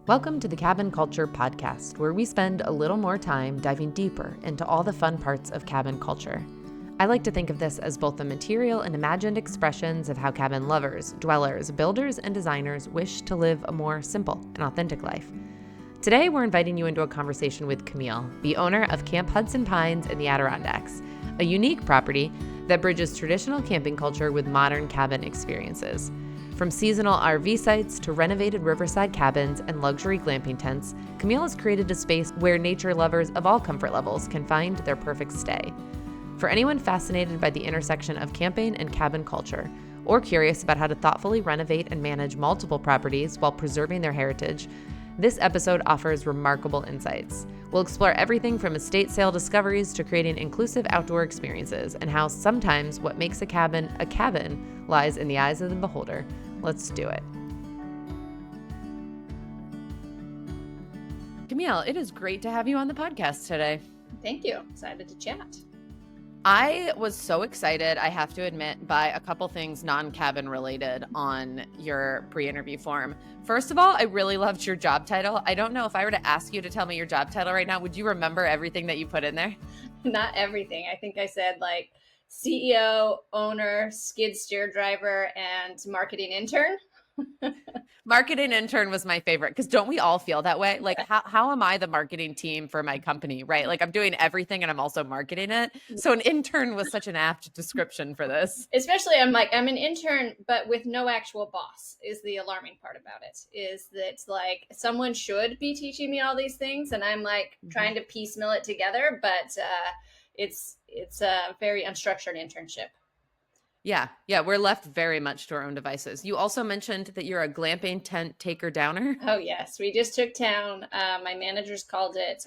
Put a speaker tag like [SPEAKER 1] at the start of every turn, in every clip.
[SPEAKER 1] Welcome to the Cabin Culture Podcast, where we spend a little more time diving deeper into all the fun parts of cabin culture. I like to think of this as both the material and imagined expressions of how cabin lovers, dwellers, builders, and designers wish to live a more simple and authentic life. Today, we're inviting you into a conversation with Camille, the owner of Camp Hudson Pines in the Adirondacks, a unique property that bridges traditional camping culture with modern cabin experiences. From seasonal RV sites to renovated riverside cabins and luxury glamping tents, Camille has created a space where nature lovers of all comfort levels can find their perfect stay. For anyone fascinated by the intersection of camping and cabin culture, or curious about how to thoughtfully renovate and manage multiple properties while preserving their heritage, this episode offers remarkable insights. We'll explore everything from estate sale discoveries to creating inclusive outdoor experiences and how sometimes what makes a cabin lies in the eyes of the beholder. Let's do it. Camille, it is great to have you on the podcast today.
[SPEAKER 2] Thank you. Excited to chat.
[SPEAKER 1] I was so excited, I have to admit, by a couple things non-cabin related on your pre-interview form. First of all, I really loved your job title. I don't know if I were to ask you to tell me your job title right now, would you remember everything that you put in there?
[SPEAKER 2] Not everything. I think I said like CEO, owner, skid steer driver, and marketing intern.
[SPEAKER 1] Marketing intern was my favorite because don't we all feel that way? Like, how am I the marketing team for my company, right? Like, I'm doing everything and I'm also marketing it. So an intern was such an apt description for this.
[SPEAKER 2] Especially, I'm an intern, but with no actual boss is the alarming part about it, is that like someone should be teaching me all these things and I'm like trying to piecemeal it together, but it's a very unstructured internship.
[SPEAKER 1] Yeah, we're left very much to our own devices. You also mentioned that you're a glamping tent taker downer.
[SPEAKER 2] Oh, yes. We just took down, my managers called it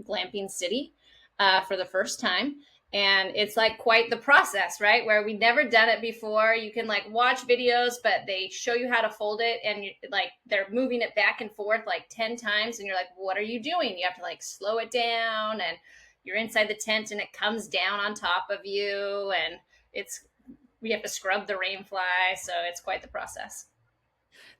[SPEAKER 2] Glamping City for the first time. And it's like quite the process, right? Where we'd never done it before. You can like watch videos, but they show you how to fold it. And they're moving it back and forth like 10 times. And you're like, what are you doing? You have to like slow it down. And you're inside the tent and it comes down on top of you. And we have to scrub the rain fly. So it's quite the process.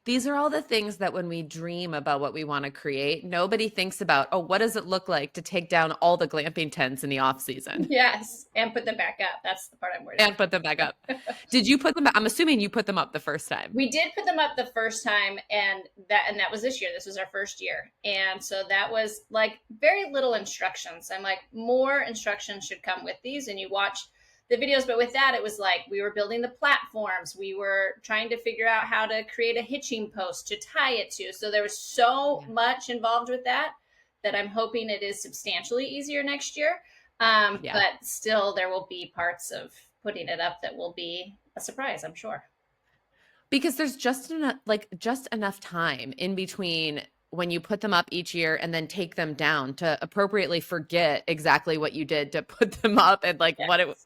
[SPEAKER 1] These are all the things that when we dream about what we want to create, nobody thinks about, oh, what does it look like to take down all the glamping tents in the off season?
[SPEAKER 2] Yes. And put them back up. That's the part I'm worried about.
[SPEAKER 1] And put them back up. Did you put them up? I'm assuming you put them up the first time.
[SPEAKER 2] We did put them up the first time. And that was this year. This was our first year. And so that was like very little instructions. I'm like, more instructions should come with these. And you watch the videos, but with that, it was like we were building the platforms. We were trying to figure out how to create a hitching post to tie it to. So there was so much involved with that I'm hoping it is substantially easier next year. But still, there will be parts of putting it up that will be a surprise, I'm sure.
[SPEAKER 1] Because there's just enough time in between when you put them up each year and then take them down to appropriately forget exactly what you did to put them up and like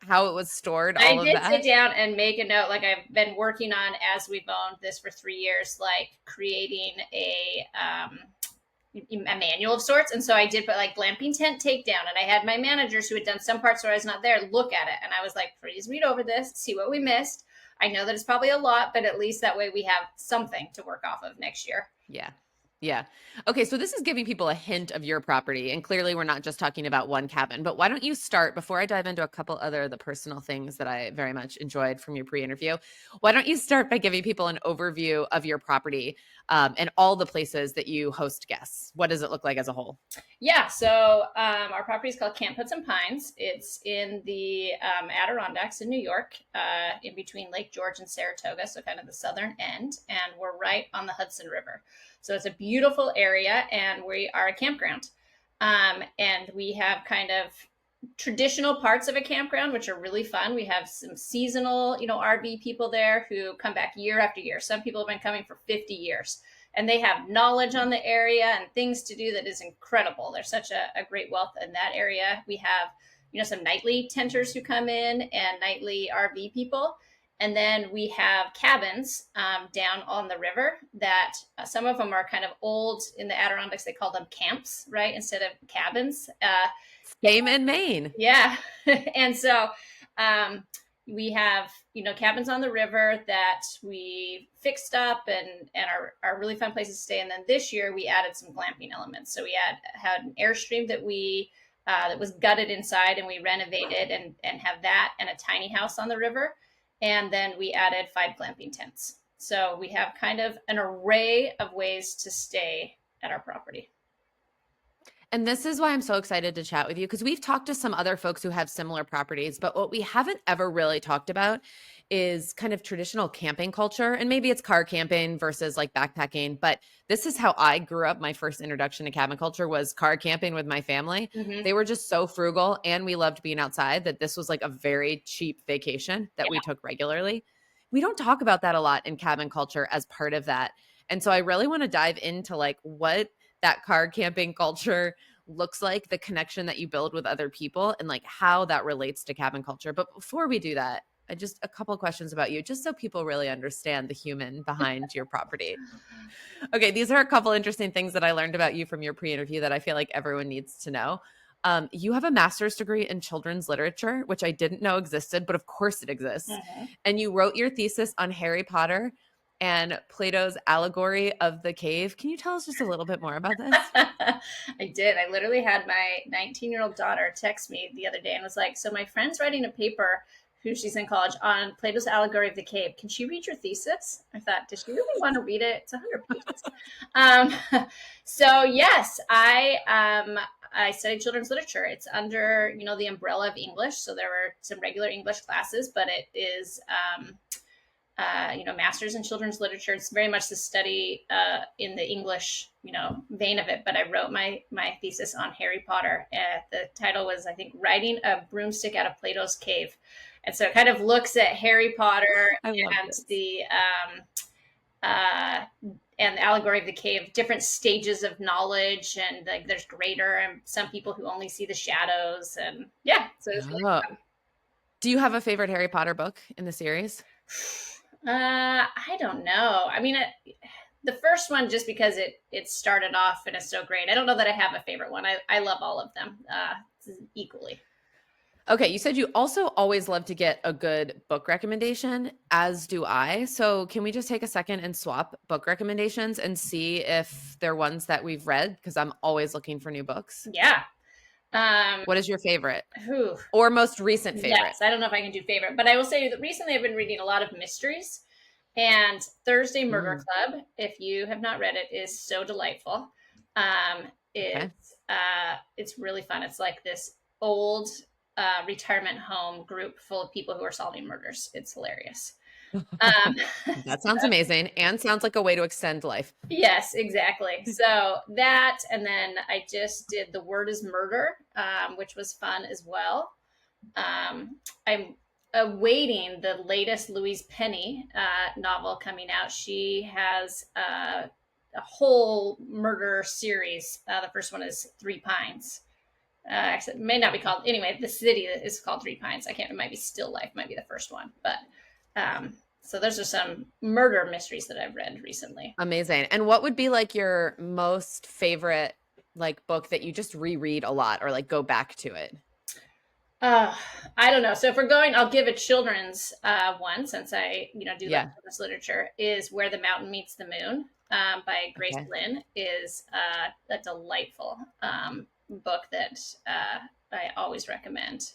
[SPEAKER 1] how it was stored.
[SPEAKER 2] I did sit down and make a note. Like I've been working on, as we've owned this for 3 years, like creating a manual of sorts. And so I did put like glamping tent takedown, and I had my managers who had done some parts where I was not there look at it. And I was like, please read over this, see what we missed. I know that it's probably a lot, but at least that way we have something to work off of next year.
[SPEAKER 1] Yeah. Okay. So this is giving people a hint of your property. And clearly we're not just talking about one cabin, but why don't you start, before I dive into a couple other the personal things that I very much enjoyed from your pre-interview, why don't you start by giving people an overview of your property and all the places that you host guests? What does it look like as a whole?
[SPEAKER 2] Yeah. So our property is called Camp Hudson Pines. It's in the Adirondacks in New York, in between Lake George and Saratoga. So kind of the southern end. And we're right on the Hudson River. So it's a beautiful area, and we are a campground. And we have kind of traditional parts of a campground, which are really fun. We have some seasonal, RV people there who come back year after year. Some people have been coming for 50 years, and they have knowledge on the area and things to do that is incredible. There's such a great wealth in that area. We have, some nightly tenters who come in and nightly RV people. And then we have cabins down on the river that some of them are kind of old. In the Adirondacks, they call them camps, right? Instead of cabins.
[SPEAKER 1] Same in Maine.
[SPEAKER 2] Yeah. And so we have, cabins on the river that we fixed up and are really fun places to stay. And then this year we added some glamping elements. So we had an Airstream that was gutted inside, and we renovated and have that and a tiny house on the river. And then we added 5 glamping tents. So we have kind of an array of ways to stay at our property.
[SPEAKER 1] And this is why I'm so excited to chat with you, because we've talked to some other folks who have similar properties, but what we haven't ever really talked about is kind of traditional camping culture. And maybe it's car camping versus like backpacking, but this is how I grew up. My first introduction to cabin culture was car camping with my family.
[SPEAKER 2] Mm-hmm.
[SPEAKER 1] They were just so frugal and we loved being outside that this was like a very cheap vacation that we took regularly. We don't talk about that a lot in cabin culture as part of that. And so I really want to dive into like what that car camping culture looks like, the connection that you build with other people, and like how that relates to cabin culture. But before we do that, just a couple of questions about you, just so people really understand the human behind your property. Okay, these are a couple interesting things that I learned about you from your pre-interview that I feel like everyone needs to know. You have a master's degree in children's literature, which I didn't know existed, but of course it exists.
[SPEAKER 2] Mm-hmm.
[SPEAKER 1] And you wrote your thesis on Harry Potter and Plato's allegory of the cave. Can you tell us just a little bit more about this?
[SPEAKER 2] I did. I literally had my 19-year-old daughter text me the other day and was like, so my friend's writing a paper, who she's in college, on Plato's allegory of the cave. Can she read your thesis? I thought, does she really want to read it? It's 100 pages. So yes, I studied children's literature. It's under, the umbrella of English. So there were some regular English classes, but it is, master's in children's literature. It's very much the study in the English, vein of it. But I wrote my thesis on Harry Potter. The title was, I think, Riding a Broomstick Out of Plato's Cave. And so it kind of looks at Harry Potter and the allegory of the cave, different stages of knowledge, and like there's greater and some people who only see the shadows, and so it's really fun.
[SPEAKER 1] Do you have a favorite Harry Potter book in the series?
[SPEAKER 2] I don't know. I mean, the first one, just because it started off and it's so great. I don't know that I have a favorite one. I love all of them equally.
[SPEAKER 1] Okay, you said you also always love to get a good book recommendation, as do I. So can we just take a second and swap book recommendations and see if they're ones that we've read? Because I'm always looking for new books.
[SPEAKER 2] Yeah.
[SPEAKER 1] What is your favorite? Or most recent favorite?
[SPEAKER 2] Yes, I don't know if I can do favorite, but I will say that recently I've been reading a lot of mysteries. And Thursday Murder Club, if you have not read it, is so delightful. It's really fun. It's like this old retirement home group full of people who are solving murders. It's hilarious.
[SPEAKER 1] That sounds amazing and sounds like a way to extend life.
[SPEAKER 2] Yes, exactly. So that, and then I just did The Word is Murder, which was fun as well. I'm awaiting the latest Louise Penny novel coming out. She has a whole murder series. The first one is Three Pines. Actually, it may not be called. Anyway, the city is called Three Pines. It might be Still Life, might be the first one. But so those are some murder mysteries that I've read recently.
[SPEAKER 1] Amazing. And what would be like your most favorite like book that you just reread a lot or like go back to it?
[SPEAKER 2] I don't know. So if we're going, I'll give a children's one, since I do like children's literature, is Where the Mountain Meets the Moon by Grace Lynn. Is a delightful book that I always recommend.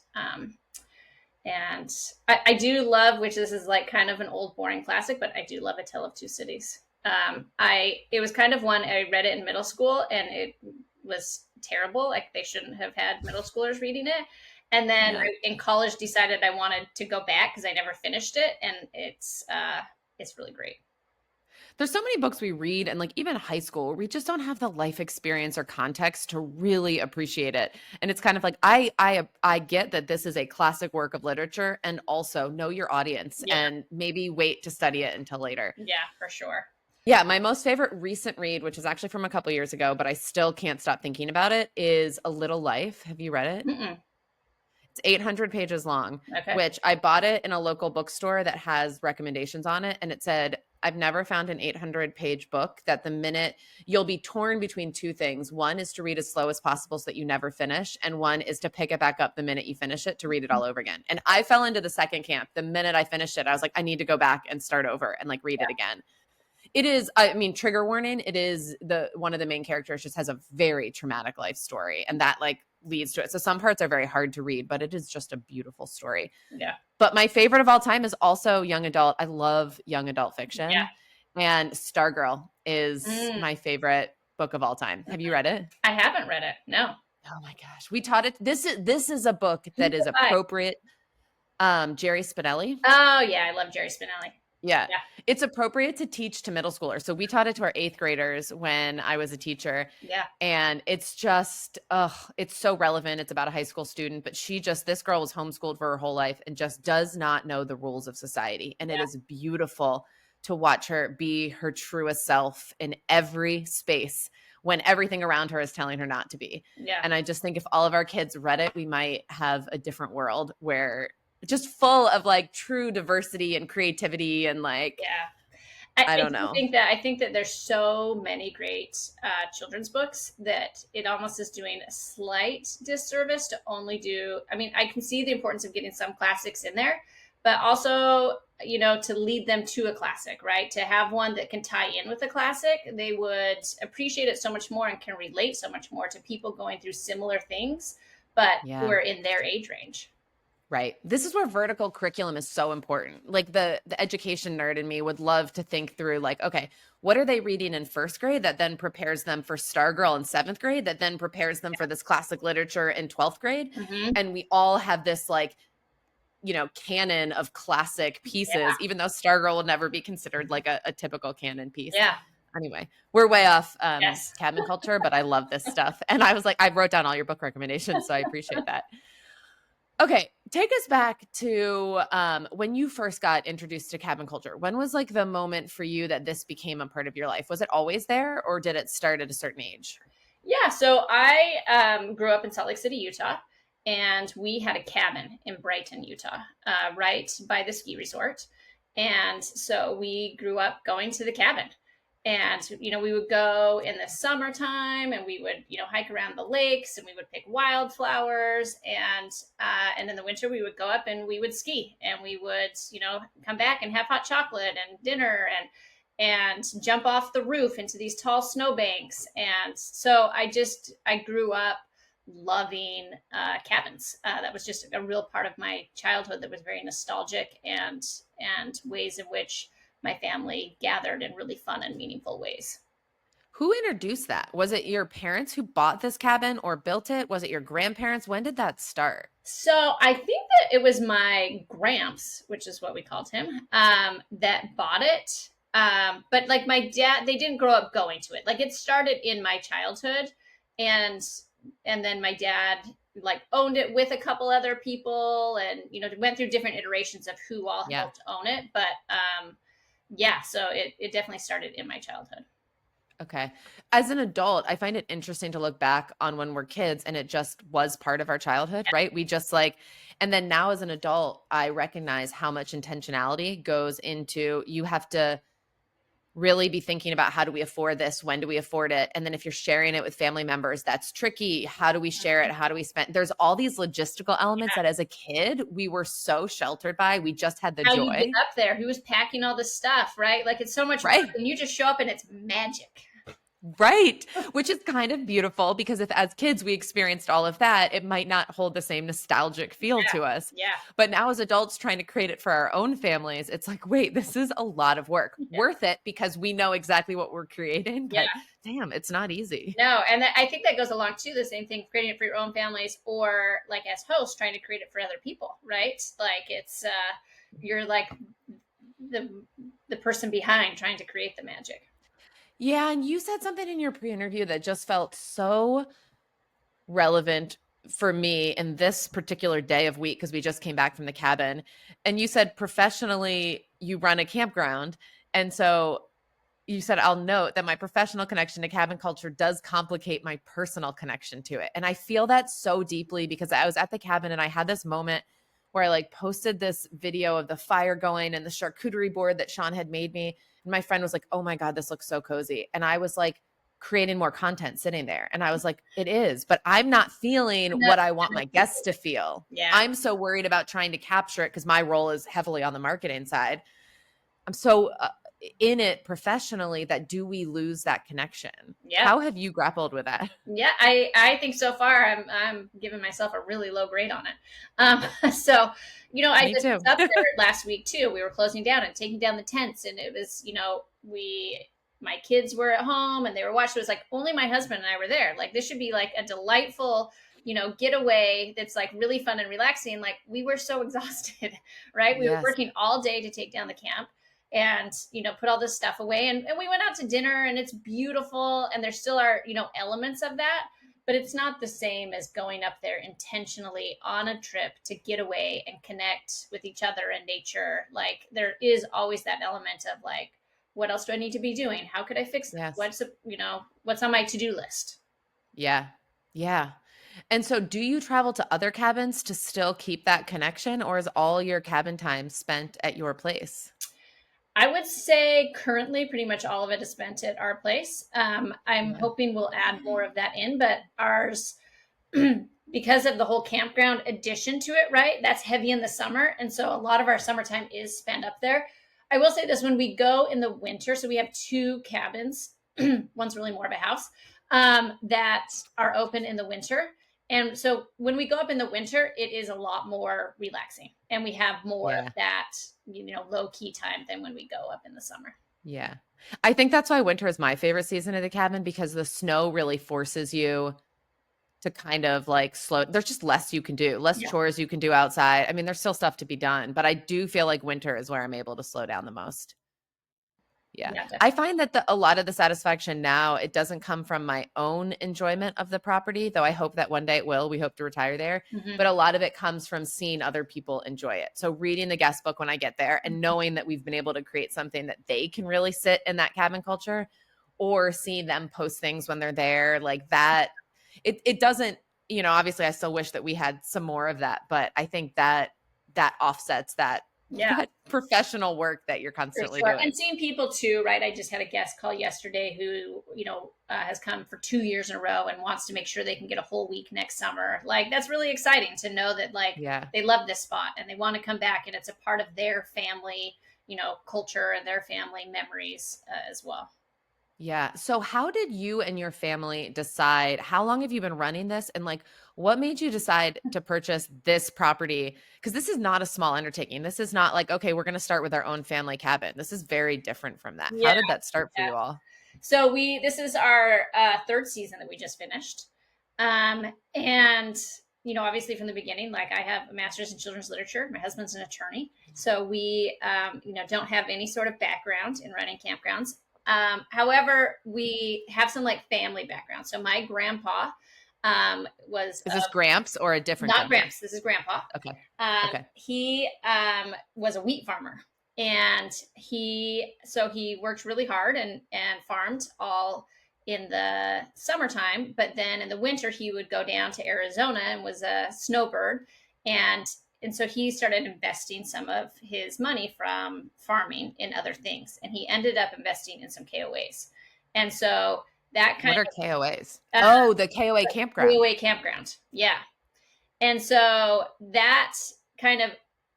[SPEAKER 2] And I do love, which this is like kind of an old boring classic, but I do love A Tale of Two Cities. It was kind of one, I read it in middle school and it was terrible. Like they shouldn't have had middle schoolers reading it. And then in college decided I wanted to go back because I never finished it. And it's really great.
[SPEAKER 1] There's so many books we read, and like even high school, we just don't have the life experience or context to really appreciate it. And it's kind of like, I get that this is a classic work of literature, and also know your audience and maybe wait to study it until later.
[SPEAKER 2] Yeah, for sure.
[SPEAKER 1] Yeah, my most favorite recent read, which is actually from a couple years ago, but I still can't stop thinking about it, is A Little Life. Have you read it?
[SPEAKER 2] Mm-mm.
[SPEAKER 1] It's 800 pages long, which I bought it in a local bookstore that has recommendations on it. And it said, I've never found an 800-page book that the minute you'll be torn between two things. One is to read as slow as possible so that you never finish. And one is to pick it back up the minute you finish it to read it all over again. And I fell into the second camp. The minute I finished it, I was like, I need to go back and start over and like read it again. It is, I mean, trigger warning. It is one of the main characters just has a very traumatic life story, and that like leads to it. So some parts are very hard to read, but it is just a beautiful story.
[SPEAKER 2] Yeah.
[SPEAKER 1] But my favorite of all time is also young adult. I love young adult fiction.
[SPEAKER 2] Yeah.
[SPEAKER 1] And Stargirl is my favorite book of all time. Have you read it?
[SPEAKER 2] I haven't read it. No.
[SPEAKER 1] Oh my gosh. We taught it. This is a book that is appropriate. Jerry Spinelli.
[SPEAKER 2] Oh yeah. I love Jerry Spinelli.
[SPEAKER 1] Yeah. It's appropriate to teach to middle schoolers. So we taught it to our 8th graders when I was a teacher.
[SPEAKER 2] Yeah.
[SPEAKER 1] And it's just, it's so relevant. It's about a high school student, but this girl was homeschooled for her whole life and just does not know the rules of society. And it is beautiful to watch her be her truest self in every space when everything around her is telling her not to be.
[SPEAKER 2] Yeah.
[SPEAKER 1] And I just think if all of our kids read it, we might have a different world where just full of like true diversity and creativity and like, I don't know.
[SPEAKER 2] I think that there's so many great children's books that it almost is doing a slight disservice to only do, I mean, I can see the importance of getting some classics in there, but also, you know, to lead them to a classic, right? To have one that can tie in with a classic, they would appreciate it so much more and can relate so much more to people going through similar things, but who are in their age range.
[SPEAKER 1] Right. This is where vertical curriculum is so important. Like the education nerd in me would love to think through like, okay, what are they reading in 1st grade that then prepares them for Stargirl in 7th grade that then prepares them for this classic literature in 12th grade?
[SPEAKER 2] Mm-hmm.
[SPEAKER 1] And we all have this like, you know, canon of classic pieces, even though Stargirl will never be considered like a typical canon piece.
[SPEAKER 2] Yeah.
[SPEAKER 1] Anyway, we're way off cabin culture, but I love this stuff. And I was like, I wrote down all your book recommendations, so I appreciate that. Okay, take us back to when you first got introduced to cabin culture. When was like the moment for you that this became a part of your life? Was it always there or did it start at a certain age?
[SPEAKER 2] Yeah, so I grew up in Salt Lake City, Utah, and we had a cabin in Brighton, Utah, right by the ski resort. And so we grew up going to the cabin. And, you know, we would go in the summertime and we would, you know, hike around the lakes and we would pick wildflowers. And in the winter, we would go up and we would ski and we would, you know, come back and have hot chocolate and dinner and jump off the roof into these tall snowbanks. And so I grew up loving cabins. That was just a real part of my childhood that was very nostalgic and ways in which my family gathered in really fun and meaningful ways.
[SPEAKER 1] Who introduced that? Was it your parents who bought this cabin or built it? Was it your grandparents? When did that start?
[SPEAKER 2] So I think that it was my gramps, which is what we called him, that bought it. But like my dad, they didn't grow up going to it. Like it started in my childhood and then my dad like owned it with a couple other people and, you know, went through different iterations of who all helped own it. But, so it definitely started in my childhood.
[SPEAKER 1] Okay. As an adult, I find it interesting to look back on when we're kids and it just was part of our childhood, right? We just like, and then now as an adult, I recognize how much intentionality goes into, you have to really be thinking about how do we afford this? When do we afford it? And then if you're sharing it with family members, that's tricky. How do we share it? How do we spend? There's all these logistical elements that as a kid, we were so sheltered by. We just had the joy.
[SPEAKER 2] You get up there, who was packing all this stuff, right? Like it's so much work and you just show up and it's magic.
[SPEAKER 1] Right. Which is kind of beautiful because if as kids we experienced all of that, it might not hold the same nostalgic feel to us.
[SPEAKER 2] Yeah.
[SPEAKER 1] But now as adults trying to create it for our own families, it's like, wait, this is a lot of work. Worth it because we know exactly what we're creating. But damn, it's not easy.
[SPEAKER 2] No. And I think that goes along to the same thing, creating it for your own families or like as hosts trying to create it for other people, right? Like it's, you're like the person behind trying to create the magic.
[SPEAKER 1] Yeah. And you said something in your pre-interview that just felt so relevant for me in this particular day of week, because we just came back from the cabin. And you said professionally, you run a campground. And so you said, I'll note that my professional connection to cabin culture does complicate my personal connection to it. And I feel that so deeply because I was at the cabin and I had this moment where I like posted this video of the fire going and the charcuterie board that Sean had made me. And my friend was like, oh my God, this looks so cozy. And I was like, creating more content sitting there. And I was like, it is, but I'm not feeling
[SPEAKER 2] No.
[SPEAKER 1] what I want my guests to feel.
[SPEAKER 2] Yeah.
[SPEAKER 1] I'm so worried about trying to capture it because my role is heavily on the marketing side. I'm so in it professionally that do we lose that connection?
[SPEAKER 2] Yeah.
[SPEAKER 1] How have you grappled with that?
[SPEAKER 2] Yeah, I think so far I'm giving myself a really low grade on it. So, I
[SPEAKER 1] Me
[SPEAKER 2] just
[SPEAKER 1] too.
[SPEAKER 2] was up there last week too. We were closing down and taking down the tents, and it was, my kids were at home and they were watching. It was like only my husband and I were there. Like this should be like a delightful, getaway that's like really fun and relaxing. Like we were so exhausted, right? We were
[SPEAKER 1] Yes.
[SPEAKER 2] working all day to take down the camp and put all this stuff away, and we went out to dinner, and it's beautiful, and there still are elements of that, but it's not the same as going up there intentionally on a trip to get away and connect with each other and nature. Like there is always that element of like, what else do I need to be doing? How could I fix that?
[SPEAKER 1] Yes.
[SPEAKER 2] What's on my to-do list?
[SPEAKER 1] Yeah. Yeah. And so do you travel to other cabins to still keep that connection, or is all your cabin time spent at your place?
[SPEAKER 2] I would say currently pretty much all of it is spent at our place. I'm
[SPEAKER 1] Yeah.
[SPEAKER 2] hoping we'll add more of that in, but ours, because of the whole campground addition to it, right? That's heavy in the summer. And so a lot of our summertime is spent up there. I will say this: when we go in the winter, so we have two cabins, one's really more of a house, that are open in the winter. And so when we go up in the winter, it is a lot more relaxing and we have more of
[SPEAKER 1] Yeah.
[SPEAKER 2] that, low key time than when we go up in the summer.
[SPEAKER 1] Yeah. I think that's why winter is my favorite season of the cabin, because the snow really forces you to kind of like slow. There's just less you can do, less
[SPEAKER 2] Yeah.
[SPEAKER 1] chores you can do outside. I mean, there's still stuff to be done, but I do feel like winter is where I'm able to slow down the most. Yeah.
[SPEAKER 2] Yeah, definitely.
[SPEAKER 1] I find that a lot of the satisfaction now, it doesn't come from my own enjoyment of the property, though I hope that one day it will. We hope to retire there.
[SPEAKER 2] Mhm.
[SPEAKER 1] But a lot of it comes from seeing other people enjoy it. So reading the guest book when I get there and knowing that we've been able to create something that they can really sit in that cabin culture, or seeing them post things when they're there like that. It doesn't, obviously I still wish that we had some more of that, but I think that offsets that
[SPEAKER 2] Yeah.
[SPEAKER 1] that professional work that you're
[SPEAKER 2] For
[SPEAKER 1] constantly
[SPEAKER 2] sure.
[SPEAKER 1] doing.
[SPEAKER 2] And seeing people too, right? I just had a guest call yesterday who, has come for 2 years in a row and wants to make sure they can get a whole week next summer. Like that's really exciting to know that like
[SPEAKER 1] Yeah.
[SPEAKER 2] they love this spot and they want to come back, and it's a part of their family, culture and their family memories as well.
[SPEAKER 1] Yeah. So how did you and your family decide, how long have you been running this, and like what made you decide to purchase this property? Because this is not a small undertaking. This is not like, okay, we're going to start with our own family cabin. This is very different from that.
[SPEAKER 2] Yeah.
[SPEAKER 1] How did that start for
[SPEAKER 2] Yeah.
[SPEAKER 1] you all?
[SPEAKER 2] So this is our third season that we just finished. And, obviously from the beginning, like I have a master's in children's literature. My husband's an attorney. So we, don't have any sort of background in running campgrounds. However, we have some like family background. So my grandpa was
[SPEAKER 1] Is this Gramps or a different
[SPEAKER 2] not
[SPEAKER 1] grandpa?
[SPEAKER 2] Gramps. This is Grandpa.
[SPEAKER 1] Okay. Okay.
[SPEAKER 2] He was a wheat farmer, and he worked really hard and farmed all in the summertime. But then in the winter, he would go down to Arizona and was a snowbird, and so he started investing some of his money from farming in other things, and he ended up investing in some KOAs, and so that kind
[SPEAKER 1] What
[SPEAKER 2] of
[SPEAKER 1] are KOAs? Oh, the KOA campground.
[SPEAKER 2] KOA campground, yeah. And so that kind of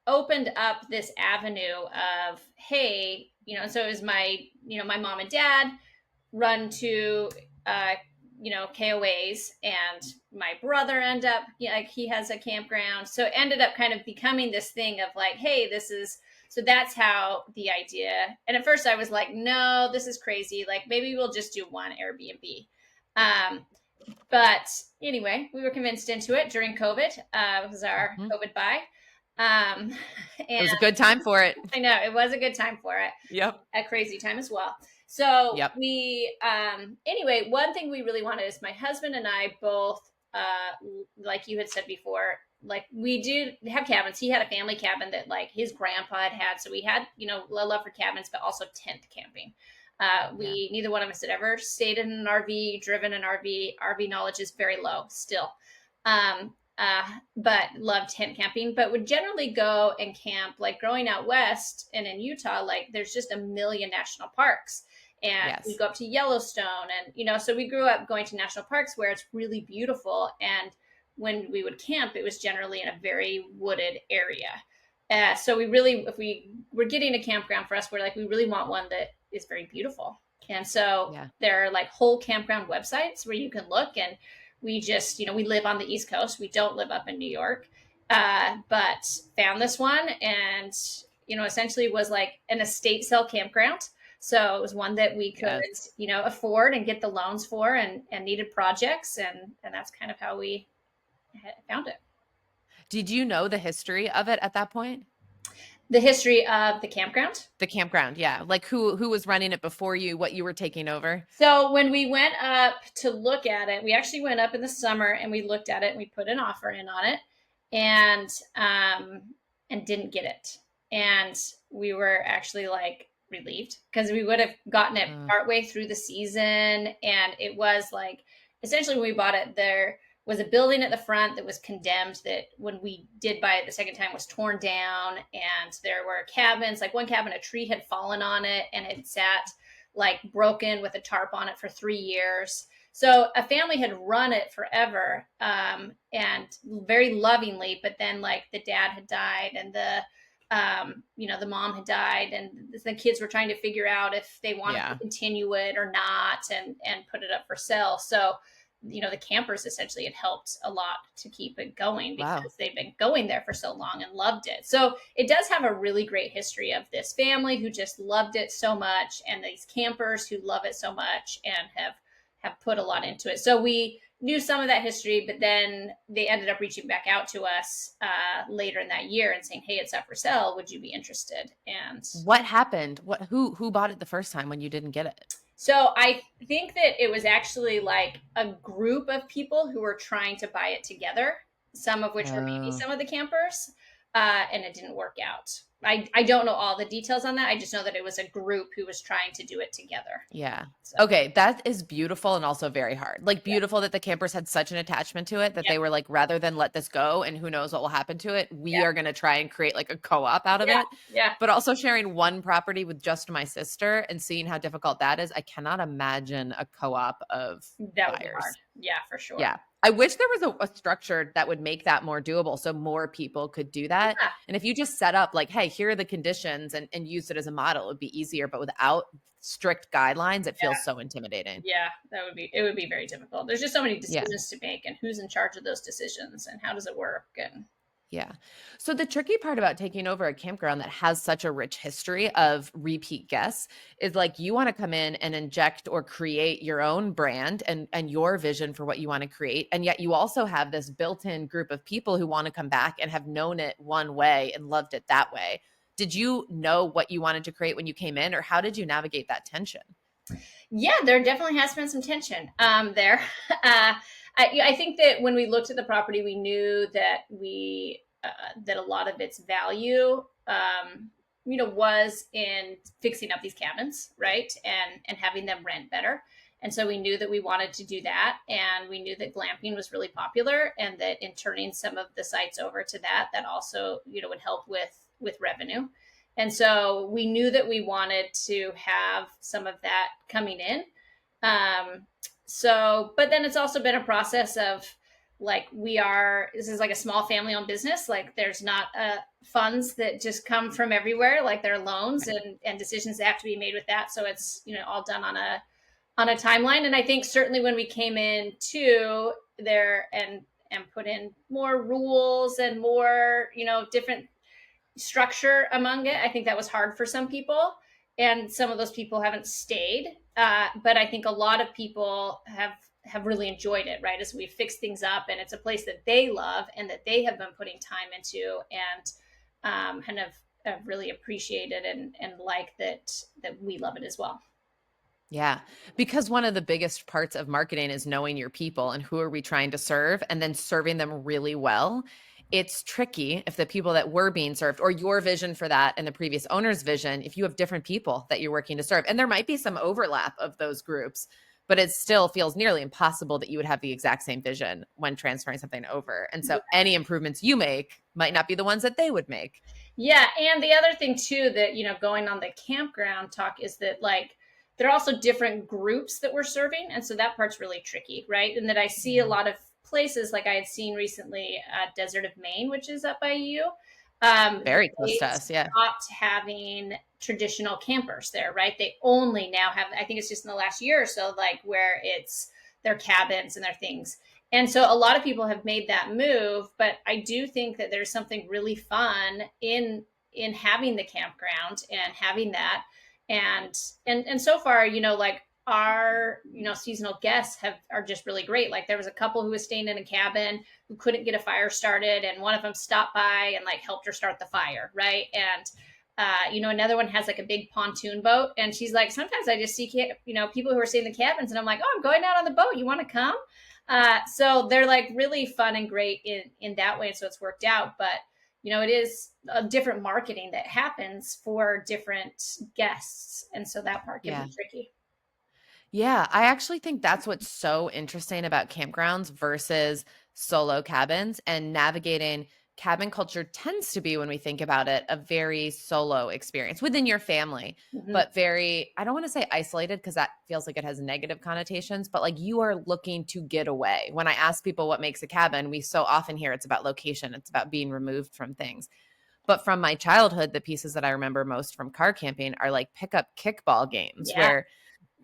[SPEAKER 2] opened up this avenue of, hey, so it was my mom and dad run to, KOAs, and my brother ended up, like he has a campground. So it ended up kind of becoming this thing of like, hey, so that's how the idea. And at first I was like, no, this is crazy. Like maybe we'll just do one Airbnb. But anyway, we were convinced into it during COVID. It was our COVID buy. And
[SPEAKER 1] It was a good time for it.
[SPEAKER 2] I know it was a good time for it.
[SPEAKER 1] Yep.
[SPEAKER 2] A crazy time as well. So
[SPEAKER 1] Yep.
[SPEAKER 2] we, anyway, one thing we really wanted is my husband and I both, like you had said before, like we do have cabins. He had a family cabin that like his grandpa had. So we had, a love for cabins, but also tent camping. Neither one of us had ever stayed in an RV, driven an RV. RV knowledge is very low still. but loved tent camping, but would generally go and camp. Like growing out west and in Utah, like there's just a million national parks. And we
[SPEAKER 1] Yes.
[SPEAKER 2] go up to Yellowstone, and so we grew up going to national parks where it's really beautiful. And when we would camp, it was generally in a very wooded area. So we really, if we were getting a campground for us, we're like, we really want one that is very beautiful. And so
[SPEAKER 1] Yeah.
[SPEAKER 2] there are like whole campground websites where you can look. And we just, we live on the East Coast. We don't live up in New York, but found this one, and essentially was like an estate sale campground. So it was one that we could,
[SPEAKER 1] Yes.
[SPEAKER 2] afford and get the loans for, and needed projects, and that's kind of how we found it.
[SPEAKER 1] Did you know the history of it at that point?
[SPEAKER 2] The history of the campground.
[SPEAKER 1] The campground, yeah. Like who was running it before you, what you were taking over?
[SPEAKER 2] So when we went up to look at it, we actually went up in the summer and we looked at it and we put an offer in on it, and didn't get it. And we were actually like relieved, because we would have gotten it partway through the season. And it was like, essentially when we bought it, there was a building at the front that was condemned, that when we did buy it the second time was torn down. And there were cabins, like one cabin, a tree had fallen on it and it sat like broken with a tarp on it for 3 years. So a family had run it forever, and very lovingly, but then like the dad had died, and the mom had died, and the kids were trying to figure out if they wanted to continue it or not, and put it up for sale. So the campers essentially had helped a lot to keep it going, because they've been going there for so long and loved it. So it does have a really great history of this family who just loved it so much, and these campers who love it so much and have put a lot into it. So we knew some of that history, but then they ended up reaching back out to us later in that year and saying, hey, it's up for sale. Would you be interested? And
[SPEAKER 1] what happened? Who bought it the first time when you didn't get it?
[SPEAKER 2] So I think that it was actually like a group of people who were trying to buy it together, some of which were maybe some of the campers, and it didn't work out. I don't know all the details on that. I just know that it was a group who was trying to do it together.
[SPEAKER 1] Yeah. So. Okay. That is beautiful, and also very hard. Like beautiful that the campers had such an attachment to it that they were like, rather than let this go and who knows what will happen to it, we are going to try and create like a co-op out of it.
[SPEAKER 2] Yeah.
[SPEAKER 1] But also sharing one property with just my sister and seeing how difficult that is. I cannot imagine a co-op of
[SPEAKER 2] that would
[SPEAKER 1] buyers.
[SPEAKER 2] Be hard. Yeah, for sure.
[SPEAKER 1] Yeah. I wish there was a structure that would make that more doable, so more people could do that. Yeah. And if you just set up like, hey, here are the conditions, and use it as a model, it would be easier. But without strict guidelines, it feels so intimidating.
[SPEAKER 2] Yeah, it would be very difficult. There's just so many decisions to make, and who's in charge of those decisions, and how does it work? And
[SPEAKER 1] yeah. So the tricky part about taking over a campground that has such a rich history of repeat guests is like, you want to come in and inject or create your own brand and your vision for what you want to create. And yet you also have this built-in group of people who want to come back and have known it one way and loved it that way. Did you know what you wanted to create when you came in, or how did you navigate that tension?
[SPEAKER 2] Yeah, there definitely has been some tension there. I think that when we looked at the property, we knew that that a lot of its value, was in fixing up these cabins, right, and having them rent better. And so we knew that we wanted to do that, and we knew that glamping was really popular, and that in turning some of the sites over to that also, would help with revenue. And so we knew that we wanted to have some of that coming in. But then it's also been a process of like, this is like a small family owned business. Like there's not funds that just come from everywhere. Like there are loans and decisions that have to be made with that. So it's, all done on a timeline. And I think certainly when we came in too there and put in more rules and more, different structure among it, I think that was hard for some people. And some of those people haven't stayed. But I think a lot of people have really enjoyed it, right? As we fix things up, and it's a place that they love and that they have been putting time into, and kind of really appreciated and like that we love it as well.
[SPEAKER 1] Yeah, because one of the biggest parts of marketing is knowing your people and who are we trying to serve, and then serving them really well. It's tricky if the people that were being served, or your vision for that and the previous owner's vision, if you have different people that you're working to serve, and there might be some overlap of those groups, but it still feels nearly impossible that you would have the exact same vision when transferring something over. And so any improvements you make might not be the ones that they would make.
[SPEAKER 2] Yeah, and the other thing too that, going on the campground talk is that like there are also different groups that we're serving, and so that part's really tricky, right? And that I see a lot of places like I had seen recently, Desert of Maine, which is up by you.
[SPEAKER 1] Very close
[SPEAKER 2] They
[SPEAKER 1] to us, yeah.
[SPEAKER 2] stopped having traditional campers there, right? They only now have, I think it's just in the last year or so, like where it's their cabins and their things. And so a lot of people have made that move, but I do think that there's something really fun in having the campground and having that. And so far, like our, seasonal guests are just really great. Like there was a couple who was staying in a cabin who couldn't get a fire started, and one of them stopped by and like helped her start the fire, right? And another one has like a big pontoon boat, and she's like, sometimes I just see people who are staying in the cabins, and I'm like, oh, I'm going out on the boat. You want to come? So they're like really fun and great in that way. So it's worked out, but it is a different marketing that happens for different guests. And so that part can be tricky.
[SPEAKER 1] Yeah, I actually think that's what's so interesting about campgrounds versus solo cabins, and navigating cabin culture tends to be, when we think about it, a very solo experience within your family,
[SPEAKER 2] Mm-hmm.
[SPEAKER 1] but very, I don't want to say isolated because that feels like it has negative connotations, but like you are looking to get away. When I ask people what makes a cabin, we so often hear it's about location, it's about being removed from things. But from my childhood, the pieces that I remember most from car camping are like pickup kickball games
[SPEAKER 2] Yeah.
[SPEAKER 1] where,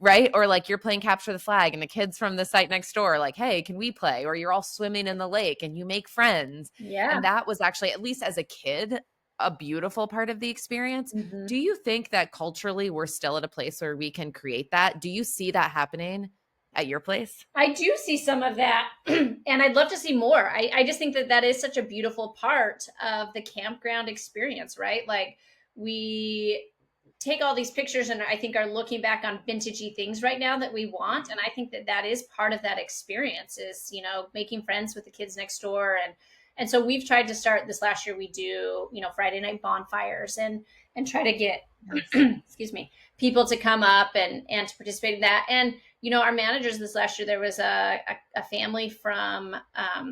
[SPEAKER 1] right? Or like you're playing capture the flag and the kids from the site next door are like, hey, can we play? Or you're all swimming in the lake and you make friends.
[SPEAKER 2] Yeah.
[SPEAKER 1] And that was actually, at least as a kid, a beautiful part of the experience.
[SPEAKER 2] Mm-hmm.
[SPEAKER 1] Do you think that culturally we're still at a place where we can create that? Do you see that happening at your place?
[SPEAKER 2] I do see some of that, and I'd love to see more. I just think that that is such a beautiful part of the campground experience, right? Like we take all these pictures and I think are looking back on vintagey things right now that we want, and I think that that is part of that experience is making friends with the kids next door. And so we've tried to start this last year. We do Friday night bonfires and try to get excuse me, people to come up and to participate in that. And our managers this last year, there was a family from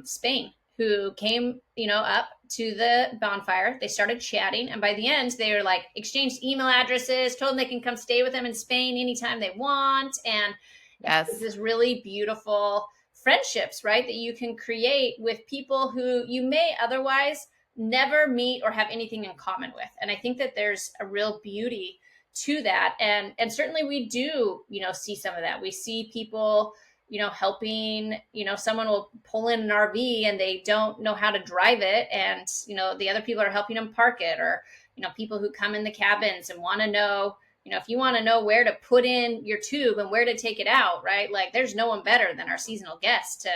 [SPEAKER 2] Spain who came, up to the bonfire. They started chatting, and by the end, they were like exchanged email addresses, told them they can come stay with them in Spain anytime they want, and it's this really beautiful friendships, right, that you can create with people who you may otherwise never meet or have anything in common with. And I think that there's a real beauty to that, and certainly we do see some of that. We see people helping, someone will pull in an RV and they don't know how to drive it, and the other people are helping them park it, or people who come in the cabins and want to know, if you want to know where to put in your tube and where to take it out, right, like there's no one better than our seasonal guests to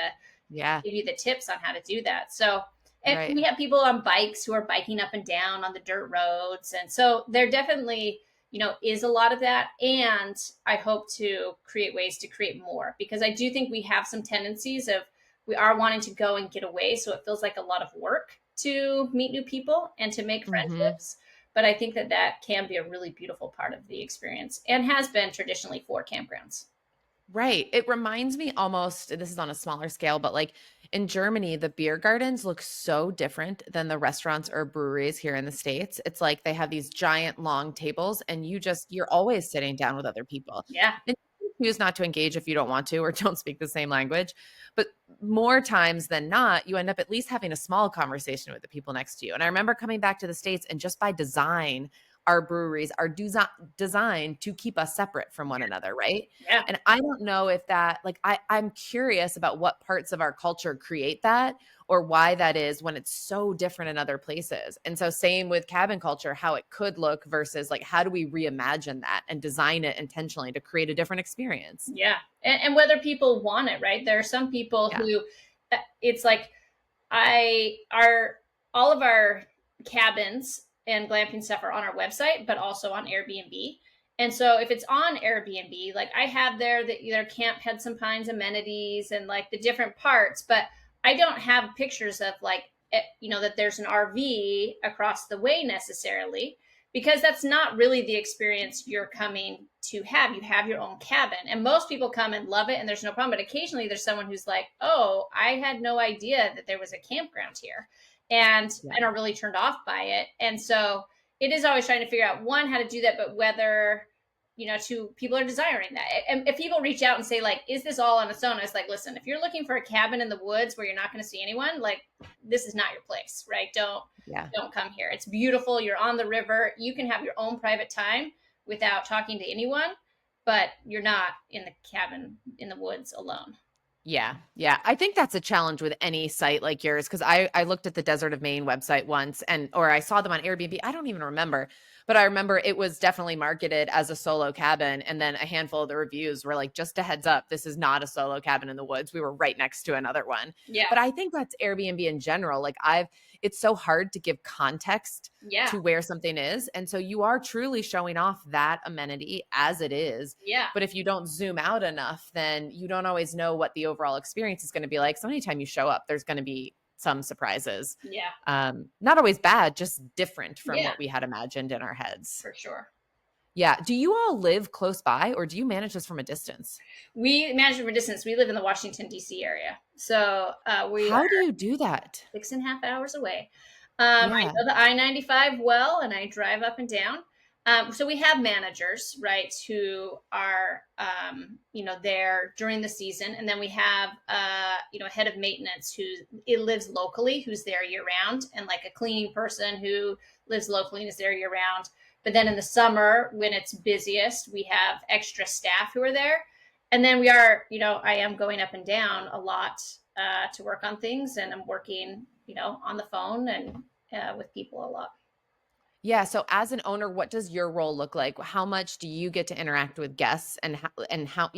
[SPEAKER 2] give you the tips on how to do that. So, and we have people on bikes who are biking up and down on the dirt roads, and so there definitely is a lot of that. And I hope to create ways to create more, because I do think we have some tendencies of, we are wanting to go and get away. So it feels like a lot of work to meet new people and to make friendships. But I think that that can be a really beautiful part of the experience, and has been traditionally for campgrounds.
[SPEAKER 1] Right. It reminds me almost, this is on a smaller scale, but like in Germany, the beer gardens look so different than the restaurants or breweries here in the States. It's like they have these giant long tables and you're always sitting down with other people.
[SPEAKER 2] Yeah.
[SPEAKER 1] And you choose not to engage if you don't want to or don't speak the same language. But more times than not, you end up at least having a small conversation with the people next to you. And I remember coming back to the States, and just by design, our breweries are designed to keep us separate from one another, right?
[SPEAKER 2] Yeah.
[SPEAKER 1] And I don't know if that, like, I'm curious about what parts of our culture create that, or why that is when it's so different in other places. And so same with cabin culture, how it could look versus like, how do we reimagine that and design it intentionally to create a different experience?
[SPEAKER 2] Yeah. And whether people want it, right? There are some people who, it's like, all of our cabins and glamping stuff are on our website, but also on Airbnb. And so if it's on Airbnb, like I have there their Camp Hudson Pines amenities and like the different parts, but I don't have pictures of like, that there's an RV across the way necessarily. because that's not really the experience you're coming to have. You have your own cabin, and most people come and love it, and there's no problem. But occasionally there's someone who's like, oh, I had no idea that there was a campground here, and are really turned off by it. And so it is always trying to figure out, one, how to do that, but whether, two people are desiring that. And if people reach out and say, like, is this all on its own? I was like, listen, if you're looking for a cabin in the woods where you're not going to see anyone, like, this is not your place, right? Don't come here. It's beautiful. You're on the river. You can have your own private time without talking to anyone, but you're not in the cabin in the woods alone.
[SPEAKER 1] Yeah. Yeah. I think that's a challenge with any site like yours. Cause I looked at the Desert of Maine website once or I saw them on Airbnb. I don't even remember, but I remember it was definitely marketed as a solo cabin. And then a handful of the reviews were like, just a heads up, this is not a solo cabin in the woods. We were right next to another one.
[SPEAKER 2] Yeah.
[SPEAKER 1] But I think that's Airbnb in general. Like it's so hard to give context to where something is. And so you are truly showing off that amenity as it is.
[SPEAKER 2] Yeah.
[SPEAKER 1] But if you don't zoom out enough, then you don't always know what the overall experience is going to be like. So anytime you show up, there's going to be some surprises.
[SPEAKER 2] Yeah.
[SPEAKER 1] Not always bad, just different from what we had imagined in our heads.
[SPEAKER 2] For sure.
[SPEAKER 1] Yeah. Do you all live close by or do you manage this from a distance?
[SPEAKER 2] We manage it from a distance. We live in the Washington, D.C. area. So
[SPEAKER 1] How do you do that?
[SPEAKER 2] 6.5 hours away. I know the I-95 well, and I drive up and down. So we have managers, right, who are, there during the season. And then we have, a head of maintenance who lives locally, who's there year round, and like a cleaning person who lives locally and is there year round. But then in the summer, when it's busiest, we have extra staff who are there. And then we are, I am going up and down a lot to work on things. And I'm working, on the phone and with people a lot.
[SPEAKER 1] Yeah. So as an owner, what does your role look like? How much do you get to interact with guests and how,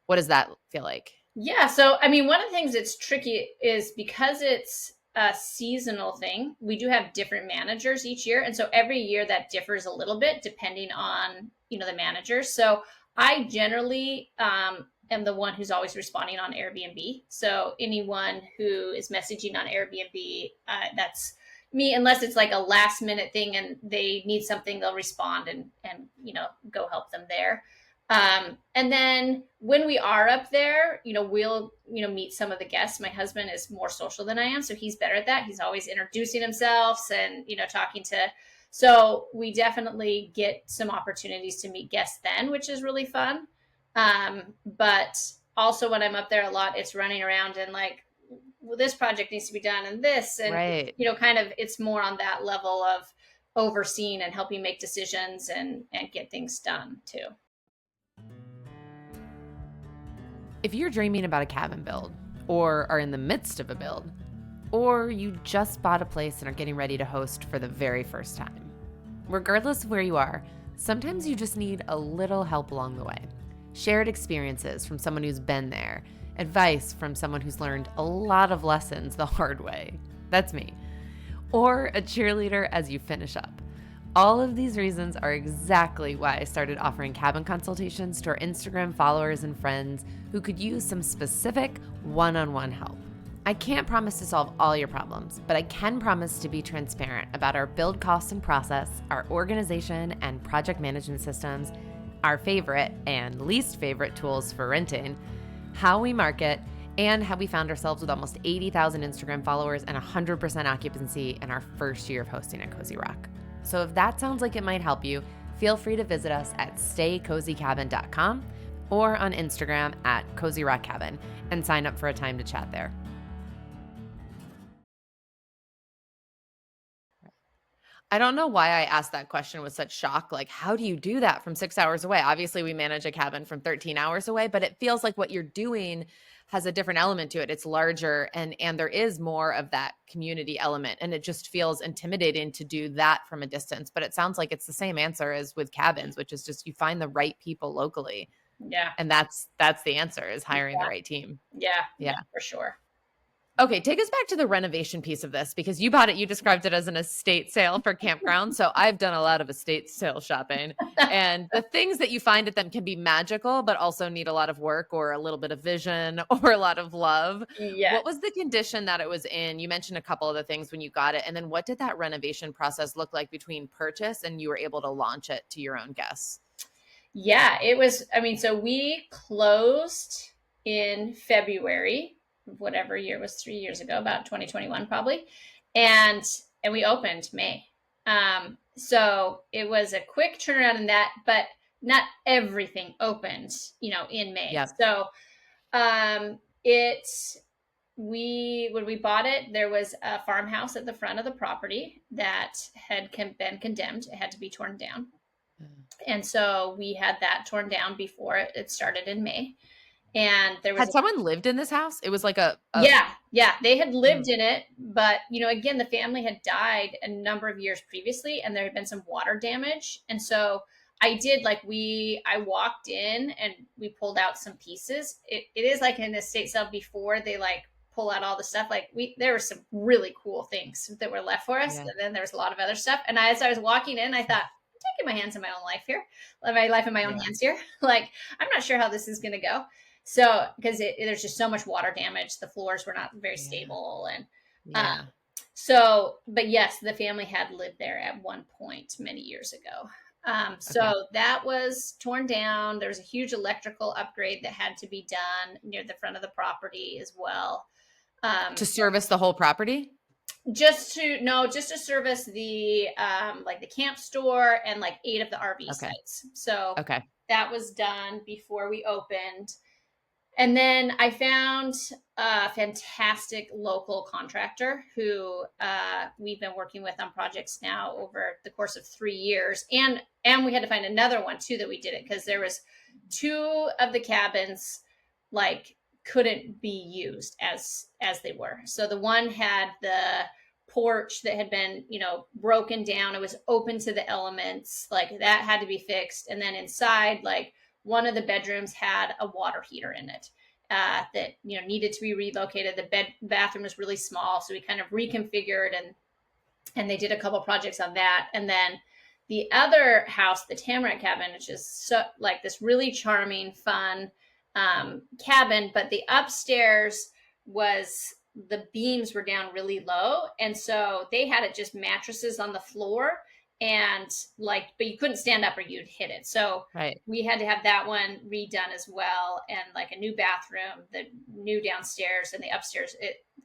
[SPEAKER 1] what does that feel like?
[SPEAKER 2] Yeah. So, I mean, one of the things that's tricky is because it's a seasonal thing, we do have different managers each year. And so every year that differs a little bit depending on, the managers. So I generally am the one who's always responding on Airbnb. So anyone who is messaging on Airbnb, that's me, unless it's like a last minute thing and they need something, they'll respond and go help them there. And then when we are up there, we'll, meet some of the guests. My husband is more social than I am, so he's better at that. He's always introducing himself and, talking to, so we definitely get some opportunities to meet guests then, which is really fun. But also when I'm up there a lot, it's running around and like, well, this project needs to be done and this, and,
[SPEAKER 1] right.
[SPEAKER 2] Kind of, it's more on that level of overseeing and helping make decisions and get things done too.
[SPEAKER 1] If you're dreaming about a cabin build or are in the midst of a build, or you just bought a place and are getting ready to host for the very first time, regardless of where you are, sometimes you just need a little help along the way. Shared experiences from someone who's been there, advice from someone who's learned a lot of lessons the hard way. That's me. Or a cheerleader as you finish up. All of these reasons are exactly why I started offering cabin consultations to our Instagram followers and friends who could use some specific one-on-one help. I can't promise to solve all your problems, but I can promise to be transparent about our build costs and process, our organization and project management systems, our favorite and least favorite tools for renting, how we market, and how we found ourselves with almost 80,000 Instagram followers and 100% occupancy in our first year of hosting at Cozy Rock. So if that sounds like it might help you, feel free to visit us at staycozycabin.com or on Instagram at Cozy Rock Cabin and sign up for a time to chat there. I don't know why I asked that question with such shock. Like, how do you do that from 6 hours away? Obviously, we manage a cabin from 13 hours away, but it feels like what you're doing has a different element to it. It's larger and there is more of that community element. And it just feels intimidating to do that from a distance. But it sounds like it's the same answer as with cabins, which is just you find the right people locally.
[SPEAKER 2] Yeah.
[SPEAKER 1] And that's the answer, is hiring the right team.
[SPEAKER 2] Yeah, for sure.
[SPEAKER 1] Okay, take us back to the renovation piece of this because you bought it, you described it as an estate sale for campground. So I've done a lot of estate sale shopping. And the things that you find at them can be magical, but also need a lot of work or a little bit of vision or a lot of love.
[SPEAKER 2] Yeah.
[SPEAKER 1] What was the condition that it was in? You mentioned a couple of the things when you got it. And then what did that renovation process look like between purchase and you were able to launch it to your own guests?
[SPEAKER 2] Yeah, it was, I mean, so we closed in February, whatever year it was, 3 years ago, about 2021 probably. And we opened May. So it was a quick turnaround in that, but not everything opened, in May.
[SPEAKER 1] Yep.
[SPEAKER 2] So it when we bought it, there was a farmhouse at the front of the property that had been condemned. It had to be torn down. And so we had that torn down before it started in May. And there was
[SPEAKER 1] Had someone lived in this house? It was like
[SPEAKER 2] yeah, they had lived in it, but again, the family had died a number of years previously, and there had been some water damage. And so I walked in and we pulled out some pieces. It is like an estate sale before they pull out all the stuff. There were some really cool things that were left for us,
[SPEAKER 1] Yeah.
[SPEAKER 2] and then there was a lot of other stuff. And as I was walking in, I thought, taking my hands in my own life here, my life in my own hands here. I'm not sure how this is going to go. So, because there's just so much water damage, the floors were not very stable, and but yes, the family had lived there at one point many years ago. So that was torn down. There was a huge electrical upgrade that had to be done near the front of the property as well.
[SPEAKER 1] To service the whole property?
[SPEAKER 2] Just to service the the camp store and 8 of the RV sites. So that was done before we opened. And then I found a fantastic local contractor who we've been working with on projects now over the course of 3 years. And we had to find another one too that we did it because there was 2 of the cabins couldn't be used as they were. So the one had the porch that had been, broken down. It was open to the elements. That had to be fixed. And then inside, one of the bedrooms had a water heater in it that needed to be relocated. The bathroom was really small, so we kind of reconfigured and they did a couple projects on that. And then the other house, the Tamarack cabin, which is so this really charming, fun cabin, but the upstairs the beams were down really low, and so they had it just mattresses on the floor. And but you couldn't stand up or you'd hit it. So we had to have that one redone as well. And a new bathroom, the new downstairs, and the upstairs,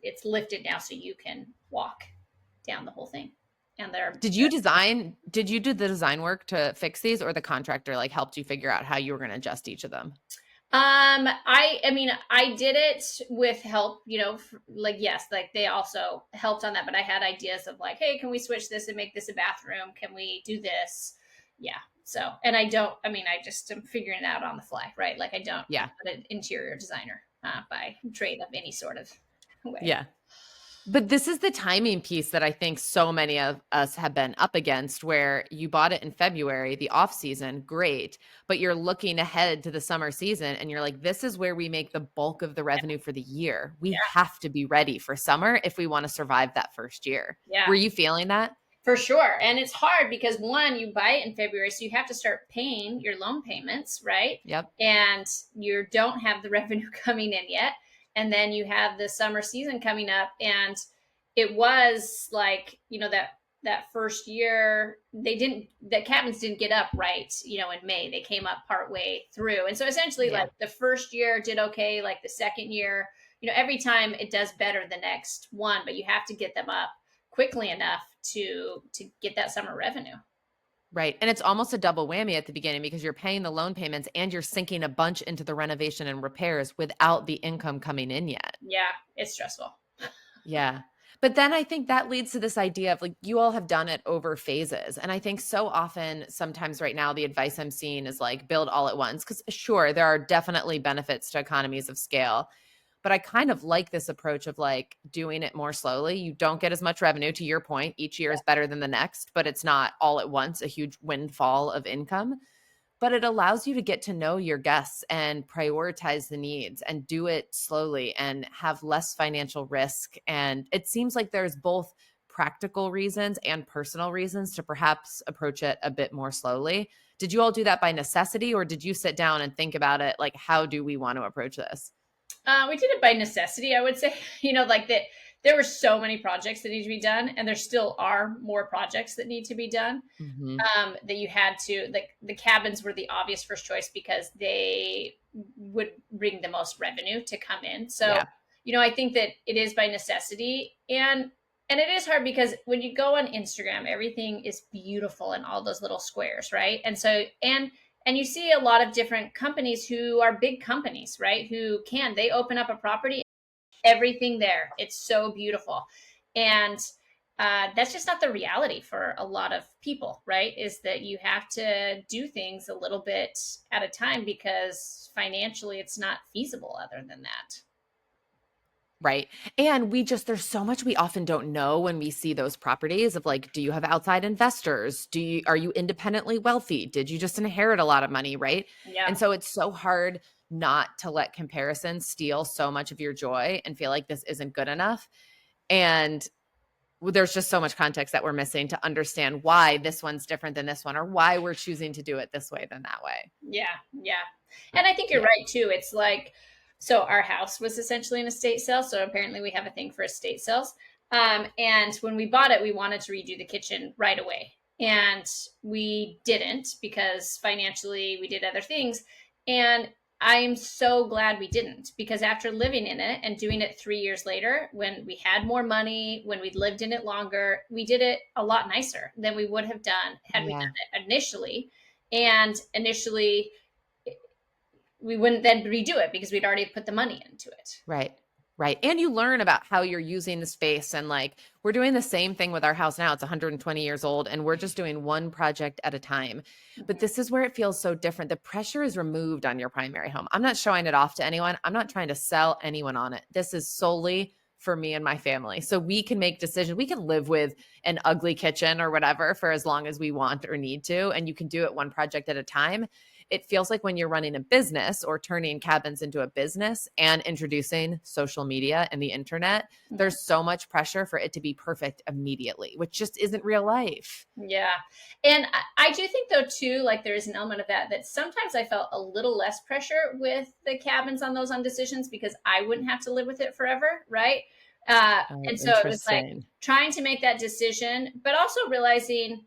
[SPEAKER 2] it's lifted now so you can walk down the whole thing. And
[SPEAKER 1] Did you do the design work to fix these, or the contractor helped you figure out how you were going to adjust each of them?
[SPEAKER 2] I did it with help, yes, they also helped on that, but I had ideas of hey, can we switch this and make this a bathroom? Can we do this? Yeah. So, and I just am figuring it out on the fly, right? I don't, an interior designer, by trade of any sort of way.
[SPEAKER 1] Yeah. But this is the timing piece that I think so many of us have been up against, where you bought it in February, the off season, great, but you're looking ahead to the summer season and you're this is where we make the bulk of the revenue for the year. We have to be ready for summer if we want to survive that first year.
[SPEAKER 2] Yeah.
[SPEAKER 1] Were you feeling that?
[SPEAKER 2] For sure. And it's hard because one, you buy it in February, so you have to start paying your loan payments, right?
[SPEAKER 1] Yep.
[SPEAKER 2] And you don't have the revenue coming in yet. And then you have the summer season coming up, and it was that first year, the cabins didn't get up right, in May. They came up partway through. And so essentially the first year did okay, the second year, every time it does better the next one, but you have to get them up quickly enough to get that summer revenue.
[SPEAKER 1] Right. And it's almost a double whammy at the beginning because you're paying the loan payments and you're sinking a bunch into the renovation and repairs without the income coming in yet.
[SPEAKER 2] Yeah, it's stressful.
[SPEAKER 1] Yeah. But then I think that leads to this idea of you all have done it over phases. And I think so often, sometimes right now, the advice I'm seeing is build all at once. Because sure, there are definitely benefits to economies of scale. But I kind of like this approach of doing it more slowly. You don't get as much revenue, to your point. Each year is better than the next, but it's not all at once a huge windfall of income. but it allows you to get to know your guests and prioritize the needs and do it slowly and have less financial risk. And it seems like there's both practical reasons and personal reasons to perhaps approach it a bit more slowly. Did you all do that by necessity, or did you sit down and think about it? Like, how do we want to approach this?
[SPEAKER 2] We did it by necessity, I would say. Like that there were so many projects that need to be done, and there still are more projects that need to be done.
[SPEAKER 1] Mm-hmm.
[SPEAKER 2] That you had to, like, the cabins were the obvious first choice because they would bring the most revenue to come in. So,
[SPEAKER 1] Yeah.
[SPEAKER 2] I think that it is by necessity, and it is hard because when you go on Instagram, everything is beautiful in all those little squares, right? And so, and you see a lot of different companies who are big companies, right? They open up a property, everything there. It's so beautiful. And that's just not the reality for a lot of people, right? Is that you have to do things a little bit at a time because financially it's not feasible other than that.
[SPEAKER 1] Right. And there's so much we often don't know when we see those properties of like, do you have outside investors? Are you independently wealthy? Did you just inherit a lot of money? Right.
[SPEAKER 2] Yeah.
[SPEAKER 1] And so it's so hard not to let comparison steal so much of your joy and feel like this isn't good enough. And there's just so much context that we're missing to understand why this one's different than this one, or why we're choosing to do it this way than that way.
[SPEAKER 2] Yeah. Yeah. And I think you're right too. It's like, so our house was essentially an estate sale. So apparently we have a thing for estate sales. And when we bought it, we wanted to redo the kitchen right away. And we didn't because financially we did other things. And I am so glad we didn't, because after living in it and doing it 3 years later, when we had more money, when we'd lived in it longer, we did it a lot nicer than we would have done had we done it initially. And initially, we wouldn't then redo it because we'd already put the money into it.
[SPEAKER 1] Right. Right. And you learn about how you're using the space. And like, we're doing the same thing with our house now. It's 120 years old and we're just doing one project at a time. But this is where it feels so different. The pressure is removed on your primary home. I'm not showing it off to anyone. I'm not trying to sell anyone on it. This is solely for me and my family. So we can make decisions. We can live with an ugly kitchen or whatever for as long as we want or need to. And you can do it one project at a time. It feels like when you're running a business or turning cabins into a business and introducing social media and the internet, there's so much pressure for it to be perfect immediately, which just isn't real life.
[SPEAKER 2] Yeah. And I do think though too, like there is an element of that sometimes I felt a little less pressure with the cabins on those decisions because I wouldn't have to live with it forever. Right. And so it was like trying to make that decision, but also realizing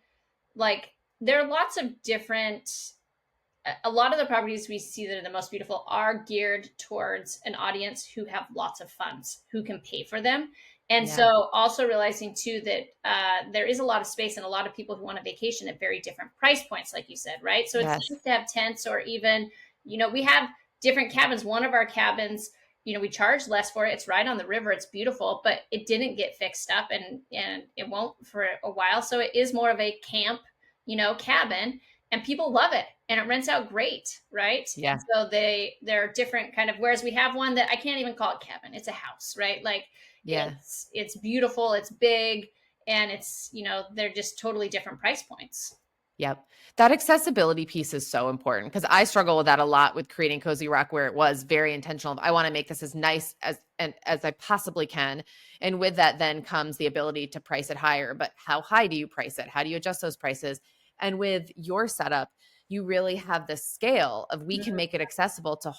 [SPEAKER 2] like there are lots of a lot of the properties we see that are the most beautiful are geared towards an audience who have lots of funds, who can pay for them. And so also realizing too that there is a lot of space and a lot of people who want a vacation at very different price points, like you said, right? So it's nice to have tents or even, we have different cabins. One of our cabins, we charge less for it. It's right on the river. It's beautiful, but it didn't get fixed up and it won't for a while. So it is more of a camp, cabin. And people love it and it rents out great, right?
[SPEAKER 1] Yeah.
[SPEAKER 2] So they're different kind of, whereas we have one that I can't even call it cabin. It's a house, right? Like it's beautiful, it's big, and it's, they're just totally different price points.
[SPEAKER 1] Yep. That accessibility piece is so important because I struggle with that a lot with creating Cozy Rock, where it was very intentional. I want to make this as nice as I possibly can. And with that then comes the ability to price it higher. But how high do you price it? How do you adjust those prices? And with your setup, you really have this scale of we can make it accessible to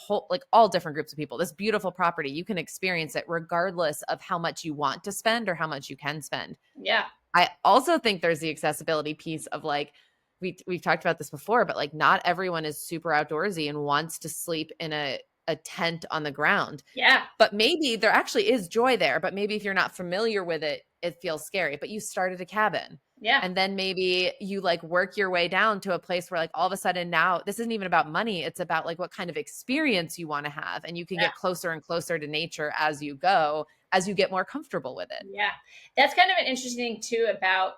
[SPEAKER 1] all different groups of people. This beautiful property, you can experience it regardless of how much you want to spend or how much you can spend.
[SPEAKER 2] Yeah.
[SPEAKER 1] I also think there's the accessibility piece of like, we've talked about this before, but like not everyone is super outdoorsy and wants to sleep in a tent on the ground.
[SPEAKER 2] Yeah.
[SPEAKER 1] But maybe there actually is joy there. But maybe if you're not familiar with it, it feels scary. But you started a cabin.
[SPEAKER 2] Yeah.
[SPEAKER 1] And then maybe you like work your way down to a place where like all of a sudden now this isn't even about money. It's about like what kind of experience you want to have. And you can get closer and closer to nature as you go, as you get more comfortable with it.
[SPEAKER 2] Yeah. That's kind of an interesting thing too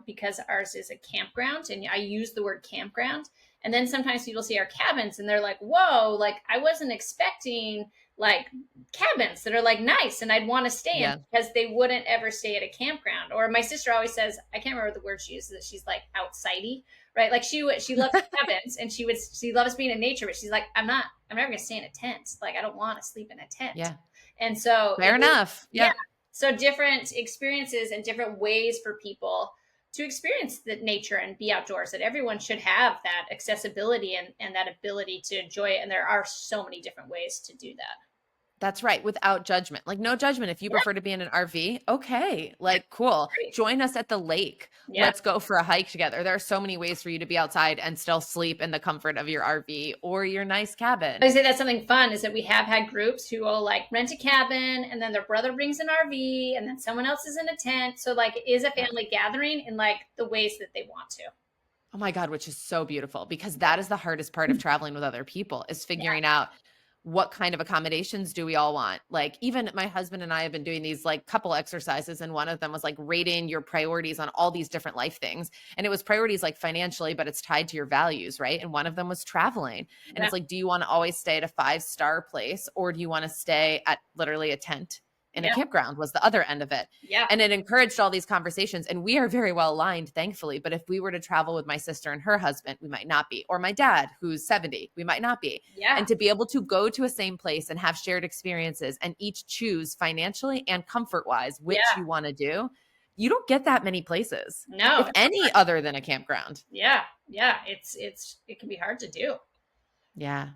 [SPEAKER 2] because ours is a campground and I use the word campground. And then sometimes people see our cabins and they're like, whoa, like I wasn't expecting like cabins that are like nice and I'd want to stay in
[SPEAKER 1] Yeah.
[SPEAKER 2] because they wouldn't ever stay at a campground. Or my sister always says, I can't remember the word she uses, that she's like outsidey, right? Like she loves cabins and she loves being in nature, but she's like, I'm never gonna stay in a tent. Like I don't want to sleep in a tent.
[SPEAKER 1] Yeah.
[SPEAKER 2] And so
[SPEAKER 1] Fair enough.
[SPEAKER 2] yeah.
[SPEAKER 1] Yeah.
[SPEAKER 2] So different experiences and different ways for people to experience the nature and be outdoors, that everyone should have that accessibility and that ability to enjoy it. And there are so many different ways to do that.
[SPEAKER 1] That's right. Without judgment. Like no judgment. If you
[SPEAKER 2] Yeah,
[SPEAKER 1] prefer to be in an RV, okay. Like cool.
[SPEAKER 2] great.
[SPEAKER 1] Join us at the lake.
[SPEAKER 2] Yeah.
[SPEAKER 1] Let's go for a hike together. There are so many ways for you to be outside and still sleep in the comfort of your RV or your nice cabin.
[SPEAKER 2] I say that's something fun, is that we have had groups who will like rent a cabin and then their brother brings an RV and then someone else is in a tent. So like it is a family gathering in like the ways that they want to.
[SPEAKER 1] Oh my God, which is so beautiful because that is the hardest part of traveling with other people is figuring out what kind of accommodations do we all want? Like even my husband and I have been doing these like couple exercises and one of them was like rating your priorities on all these different life things. And it was priorities like financially, but it's tied to your values, right? And one of them was traveling. And it's like, do you want to always stay at a 5-star place or do you want to stay at literally a tent in a campground was the other end of it.
[SPEAKER 2] Yeah.
[SPEAKER 1] And it encouraged all these conversations and we are very well aligned, thankfully. But if we were to travel with my sister and her husband, we might not be, or my dad, who's 70, we might not be.
[SPEAKER 2] Yeah.
[SPEAKER 1] And to be able to go to a same place and have shared experiences and each choose financially and comfort wise, which you want to do, you don't get that many places.
[SPEAKER 2] No.
[SPEAKER 1] If any other than a campground.
[SPEAKER 2] Yeah. Yeah. It can be hard to do.
[SPEAKER 1] Yeah.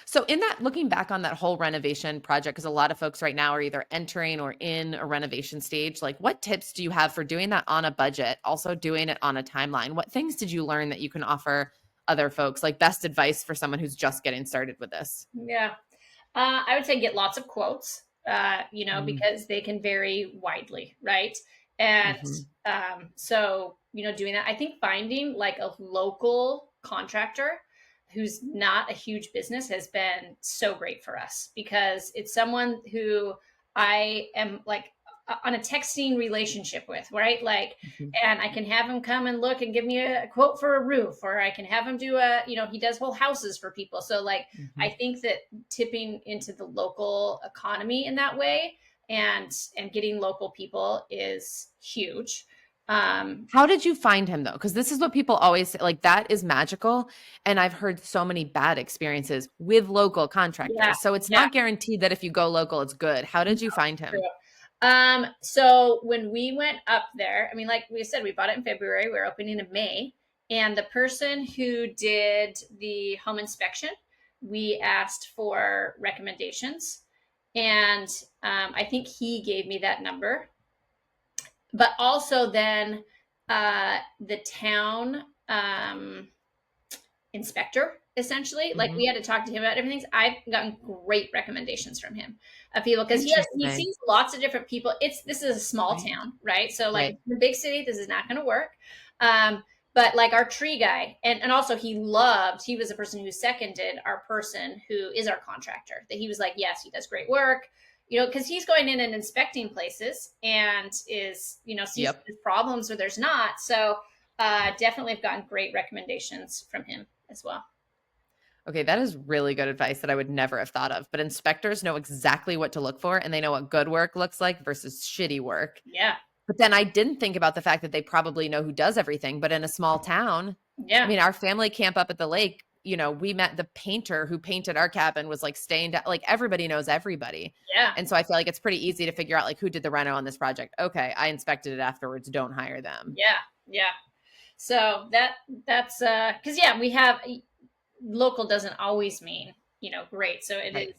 [SPEAKER 1] So in that, looking back on that whole renovation project, because a lot of folks right now are either entering or in a renovation stage, like what tips do you have for doing that on a budget, also doing it on a timeline? What things did you learn that you can offer other folks, like best advice for someone who's just getting started with this?
[SPEAKER 2] Yeah. I would say get lots of quotes, because they can vary widely, right? And so, doing that, I think finding like a local contractor who's not a huge business has been so great for us, because it's someone who I am like on a texting relationship with, right? Like, and I can have him come and look and give me a quote for a roof, or I can have him do he does whole houses for people. So like, I think that tipping into the local economy in that way and getting local people is huge.
[SPEAKER 1] How did you find him though? Because this is what people always say, like that is magical. And I've heard so many bad experiences with local contractors.
[SPEAKER 2] Yeah,
[SPEAKER 1] so it's not guaranteed that if you go local, it's good. How did you find him?
[SPEAKER 2] So when we went up there, I mean, like we said, we bought it in February, we were opening in May. And the person who did the home inspection, we asked for recommendations. And I think he gave me that number. But also then the town inspector, essentially, like we had to talk to him about everything. I've gotten great recommendations from him of people, because he sees lots of different people. This is a small town, right? So like the big city, this is not going to work. But like our tree guy, and also he was the person who seconded our person who is our contractor, that he was like, yes, he does great work. Because he's going in and inspecting places and is, sees problems where there's not. So definitely have gotten great recommendations from him as well.
[SPEAKER 1] Okay, that is really good advice that I would never have thought of. But inspectors know exactly what to look for, and they know what good work looks like versus shitty work.
[SPEAKER 2] Yeah.
[SPEAKER 1] But then I didn't think about the fact that they probably know who does everything. But in a small town, I mean, our family camp up at the lake, we met the painter who painted our cabin, was like staying down, like everybody knows everybody.
[SPEAKER 2] Yeah.
[SPEAKER 1] And so I feel like it's pretty easy to figure out like who did the reno on this project. Okay, I inspected it afterwards. Don't hire them.
[SPEAKER 2] Yeah. Yeah. So that's because we have local doesn't always mean, great. So it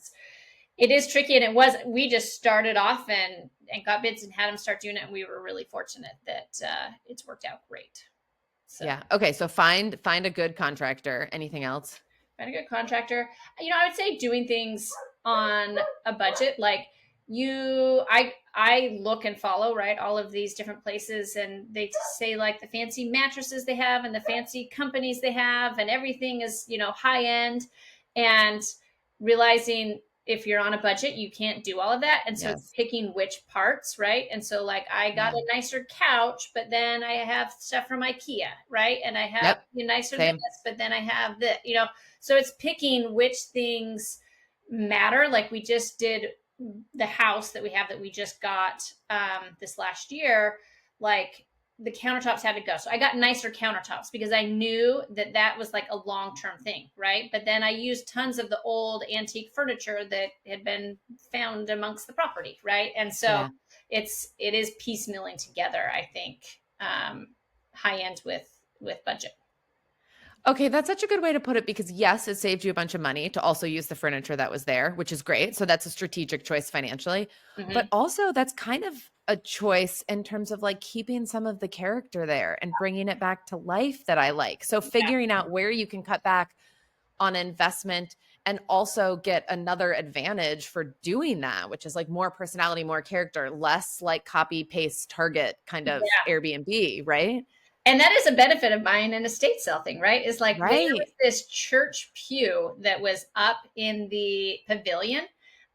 [SPEAKER 2] is tricky. And we just started off and got bids and had them start doing it. And we were really fortunate that it's worked out great. So. Yeah.
[SPEAKER 1] Okay. So find a good contractor. Anything else?
[SPEAKER 2] Find a good contractor. I would say doing things on a budget. Like I look and follow, right, all of these different places, and they say like the fancy mattresses they have and the fancy companies they have, and everything is, high end, and realizing if you're on a budget, you can't do all of that. And so it's picking which parts, right? And so like I got a nicer couch, but then I have stuff from IKEA, right? And I have nicer than this, but then I have this, so it's picking which things matter. Like we just did the house that we have that we just got this last year, like the countertops had to go. So I got nicer countertops because I knew that that was like a long-term thing, right? But then I used tons of the old antique furniture that had been found amongst the property, right? And so
[SPEAKER 1] Yeah.
[SPEAKER 2] it is piecemealing together, I think, high end with budget.
[SPEAKER 1] Okay, that's such a good way to put it because yes, it saved you a bunch of money to also use the furniture that was there, which is great. So that's a strategic choice financially. But
[SPEAKER 2] Hmm.
[SPEAKER 1] also that's kind of a choice in terms of like keeping some of the character there and bringing it back to life that I like. So
[SPEAKER 2] Yeah.
[SPEAKER 1] figuring out where you can cut back on investment and also get another advantage for doing that, which is like more personality, more character, less like copy paste Target kind of
[SPEAKER 2] Yeah.
[SPEAKER 1] Airbnb, right?
[SPEAKER 2] And that is a benefit of buying an estate sale thing, right? Is like there was
[SPEAKER 1] Right.
[SPEAKER 2] this church pew that was up in the pavilion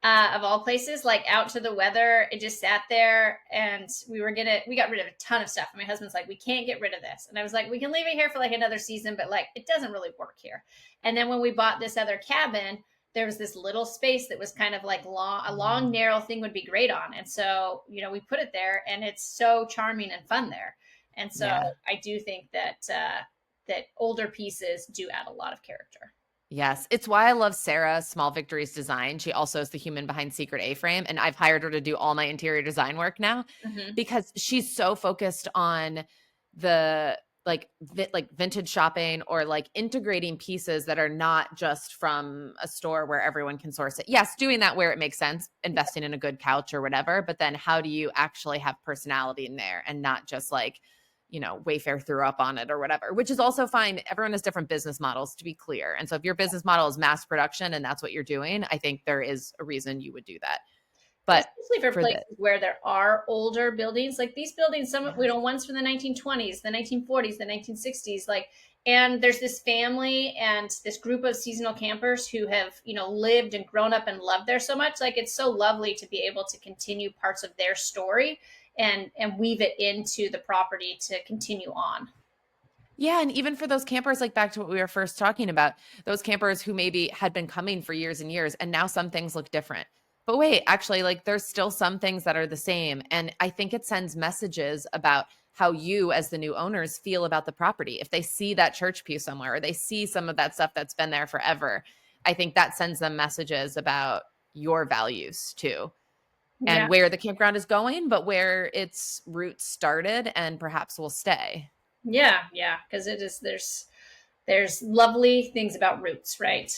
[SPEAKER 2] of all places, like out to the weather. It just sat there, and we got rid of a ton of stuff. And my husband's like, we can't get rid of this, and I was like, we can leave it here for like another season, but like it doesn't really work here. And then when we bought this other cabin, there was this little space that was kind of like a long narrow thing would be great on, and so we put it there, and it's so charming and fun there. And so
[SPEAKER 1] Yeah.
[SPEAKER 2] I do think that that older pieces do add a lot of character.
[SPEAKER 1] Yes, it's why I love Sarah Small Victories Design. She also is the human behind Secret A-Frame, and I've hired her to do all my interior design work now
[SPEAKER 2] Hmm.
[SPEAKER 1] because she's so focused on the like vintage shopping or like integrating pieces that are not just from a store where everyone can source it. Yes, doing that where it makes sense, investing in a good couch or whatever, but then how do you actually have personality in there and not just like Wayfair threw up on it or whatever, which is also fine. Everyone has different business models, to be clear. And so if your business model is mass production and that's what you're doing, I think there is a reason you would do that. But
[SPEAKER 2] Especially for
[SPEAKER 1] for the,
[SPEAKER 2] places where there are older buildings, like these buildings, some
[SPEAKER 1] yes.
[SPEAKER 2] one's from the 1920s, the 1940s, the 1960s, like, and there's this family and this group of seasonal campers who have lived and grown up and loved there so much. Like it's so lovely to be able to continue parts of their story and weave it into the property to continue on.
[SPEAKER 1] Yeah, and even for those campers, like back to what we were first talking about, those campers who maybe had been coming for years and years, and now some things look different. But wait, actually, like there's still some things that are the same. And I think it sends messages about how you, as the new owners, feel about the property. If they see that church pew somewhere or they see some of that stuff that's been there forever, I think that sends them messages about your values too
[SPEAKER 2] Yeah.
[SPEAKER 1] and where the campground is going, but where its roots started and perhaps will stay.
[SPEAKER 2] Yeah, yeah, because it is there's lovely things about roots, right?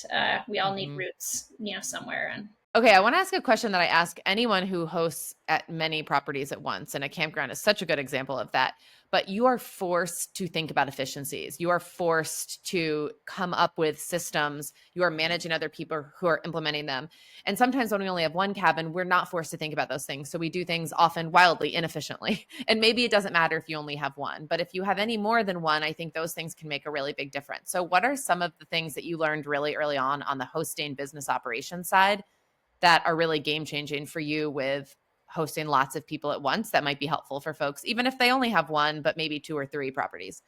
[SPEAKER 2] We all need
[SPEAKER 1] Mhm.
[SPEAKER 2] roots, somewhere. And
[SPEAKER 1] Okay, I want to ask a question that I ask anyone who hosts at many properties at once, and a campground is such a good example of that. But you are forced to think about efficiencies. You are forced to come up with systems. You are managing other people who are implementing them. And sometimes when we only have one cabin, we're not forced to think about those things. So we do things often wildly inefficiently. And maybe it doesn't matter if you only have one. But if you have any more than one, I think those things can make a really big difference. So, what are some of the things that you learned really early on the hosting business operations side that are really game changing for you with hosting lots of people at once that might be helpful for folks, even if they only have one, but maybe two or three properties?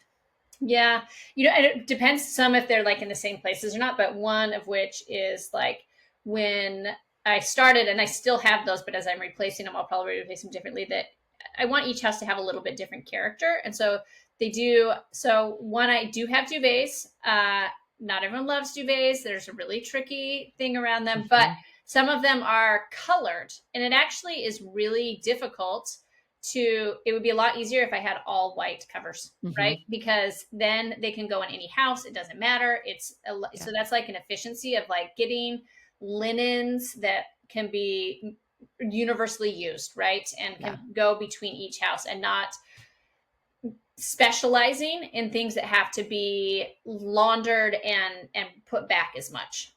[SPEAKER 2] yeah, it depends some if they're like in the same places or not. But one of which is like when I started, and I still have those, but as I'm replacing them, I'll probably replace them differently. That I want each house to have a little bit different character, and so they do. So one, I do have duvets. Not everyone loves duvets. There's a really tricky thing around them, but
[SPEAKER 1] Mhm.
[SPEAKER 2] some of them are colored, and it actually is really difficult it would be a lot easier if I had all white covers, right?
[SPEAKER 1] Mhm.
[SPEAKER 2] Because then they can go in any house. It doesn't matter.
[SPEAKER 1] Yeah.
[SPEAKER 2] So that's like an efficiency of like getting linens that can be universally used, right? And
[SPEAKER 1] Yeah.
[SPEAKER 2] can go between each house and not specializing in things that have to be laundered and put back as much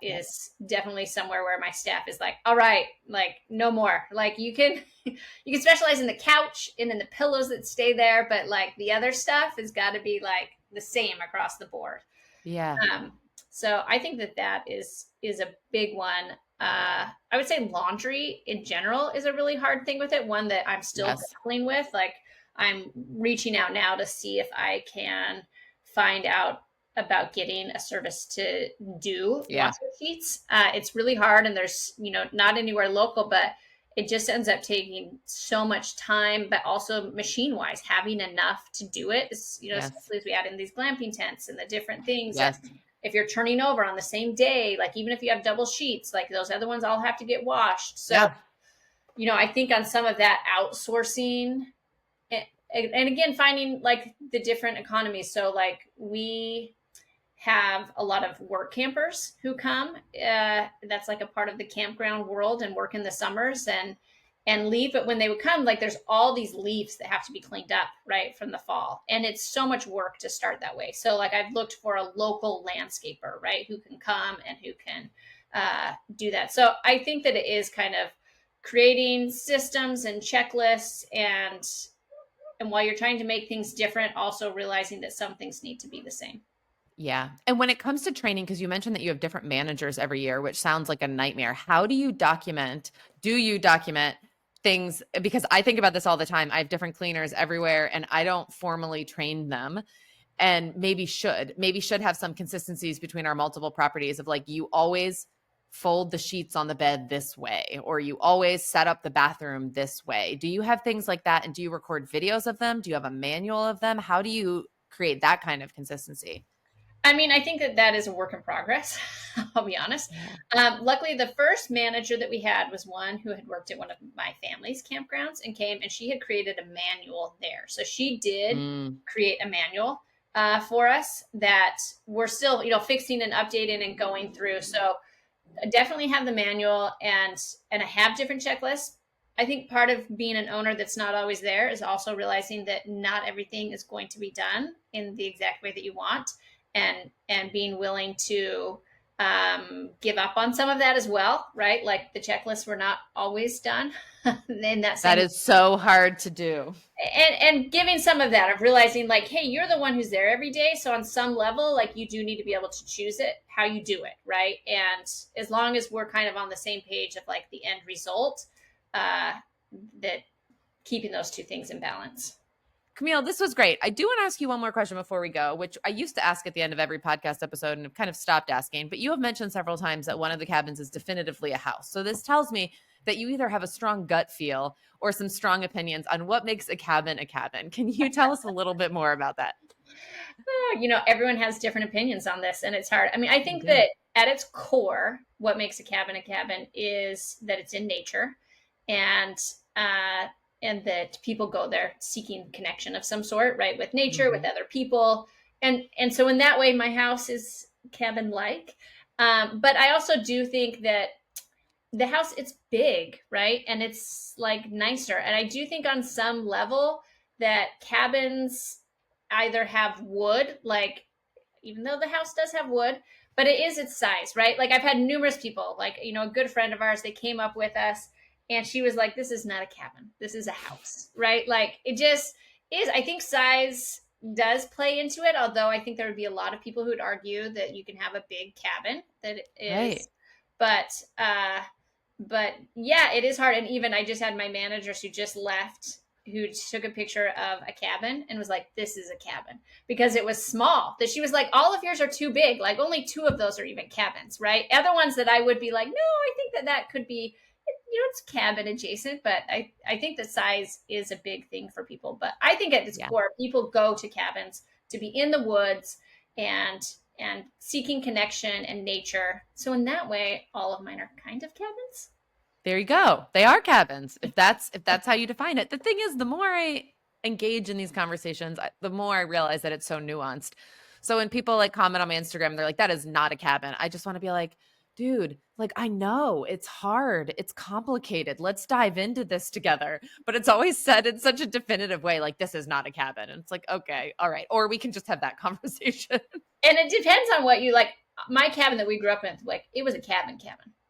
[SPEAKER 1] Yep.
[SPEAKER 2] is definitely somewhere where my staff is like, all right, like no more. Like you can you can specialize in the couch and in the pillows that stay there, but like the other stuff has got to be like the same across the board.
[SPEAKER 1] Yeah.
[SPEAKER 2] um, so I think that is a big one. I would say laundry in general is a really hard thing with it. One that I'm still
[SPEAKER 1] Yes.
[SPEAKER 2] grappling with. Like I'm reaching out now to see if I can find out about getting a service to do
[SPEAKER 1] Yeah.
[SPEAKER 2] washer sheets. It's really hard, and there's, not anywhere local, but it just ends up taking so much time, but also machine wise, having enough to do it is,
[SPEAKER 1] Yes.
[SPEAKER 2] especially as we add in these glamping tents and the different things. And
[SPEAKER 1] Yes.
[SPEAKER 2] if you're turning over on the same day, like even if you have double sheets, like those other ones all have to get washed. So,
[SPEAKER 1] Yeah.
[SPEAKER 2] I think on some of that outsourcing, and, and again, finding like the different economies. So, like, we have a lot of work campers who come. That's like a part of the campground world and work in the summers and leave. But when they would come, like there's all these leaves that have to be cleaned up right from the fall, and it's so much work to start that way. So like I've looked for a local landscaper, right, who can come and who can do that. So I think that it is kind of creating systems and checklists, and while you're trying to make things different, also realizing that some things need to be the same.
[SPEAKER 1] Yeah. And when it comes to training, because you mentioned that you have different managers every year, which sounds like a nightmare. How do you document? Do you document things? Because I think about this all the time. I have different cleaners everywhere and I don't formally train them, and maybe should have some consistencies between our multiple properties of like, you always fold the sheets on the bed this way, or you always set up the bathroom this way. Do you have things like that? And do you record videos of them? Do you have a manual of them? How do you create that kind of consistency?
[SPEAKER 2] I mean, I think that that is a work in progress. I'll be honest.
[SPEAKER 1] Yeah.
[SPEAKER 2] Luckily, the first manager that we had was one who had worked at one of my family's campgrounds and came, and she had created a manual there. So she did
[SPEAKER 1] Mm.
[SPEAKER 2] create a manual for us that we're still, fixing and updating and going through. So I definitely have the manual, and I have different checklists. I think part of being an owner that's not always there is also realizing that not everything is going to be done in the exact way that you want, and being willing to give up on some of that as well, right? Like the checklists were not always done in that
[SPEAKER 1] That
[SPEAKER 2] same,
[SPEAKER 1] is so hard to do.
[SPEAKER 2] and giving some of that of realizing like, hey, you're the one who's there every day, so on some level, like, you do need to be able to choose it how you do it, right? And as long as we're kind of on the same page of like the end result, uh that keeping those two things in balance.
[SPEAKER 1] Camille, this was great. I do want to ask you one more question before we go, which I used to ask at the end of every podcast episode and have kind of stopped asking. But you have mentioned several times that one of the cabins is definitively a house. So this tells me that you either have a strong gut feel or some strong opinions on what makes a cabin a cabin. Can you tell us a little bit more about that?
[SPEAKER 2] Everyone has different opinions on this, and it's hard. I mean, I
[SPEAKER 1] You
[SPEAKER 2] think
[SPEAKER 1] do.
[SPEAKER 2] that at its core, what makes a cabin is that it's in nature, and uh, and that people go there seeking connection of some sort, right, with nature, with
[SPEAKER 1] Mhm.
[SPEAKER 2] other people, and so in that way, my house is cabin like. But I also do think that the house, it's big, right, and it's like nicer, and I do think on some level that cabins either have wood, like, even though the house does have wood, but it is its size, right? Like I've had numerous people, like, a good friend of ours, they came up with us, and she was like, this is not a cabin, this is a house, right? Like it just is. I think size does play into it, although I think there would be a lot of people who would argue that you can have a big cabin that
[SPEAKER 1] Right.
[SPEAKER 2] is, but but yeah, it is hard. And even I just had my managers who just left, who took a picture of a cabin and was like, this is a cabin, because it was small. That she was like, all of yours are too big, like only two of those are even cabins, right? Other ones that I would be like, no, I think that that could be, it's cabin adjacent. But I think that size is a big thing for people. But I think at its
[SPEAKER 1] Yeah.
[SPEAKER 2] core, people go to cabins to be in the woods and seeking connection and nature. So in that way, all of mine are kind of cabins.
[SPEAKER 1] There you go. They are cabins. If that's how you define it. The thing is, the more I engage in these conversations, the more I realize that it's so nuanced. So when people like comment on my Instagram, they're like, that is not a cabin. I just want to be like, dude, like, I know it's hard. It's complicated. Let's dive into this together. But it's always said in such a definitive way, like, this is not a cabin. And it's like, okay, all right. Or we can just have that conversation.
[SPEAKER 2] And it depends on what you like. My cabin that we grew up in, like, it was a cabin,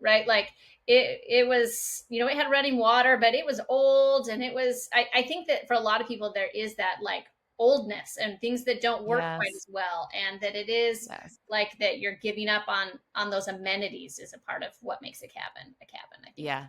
[SPEAKER 2] right? Like it was, it had running water, but it was old, and it was, I think that for a lot of people there is that like oldness and things that don't work quite
[SPEAKER 1] Yes.
[SPEAKER 2] as well, and that it is
[SPEAKER 1] Yes.
[SPEAKER 2] like that you're giving up on those amenities is a part of what makes a cabin, I think.
[SPEAKER 1] Yeah.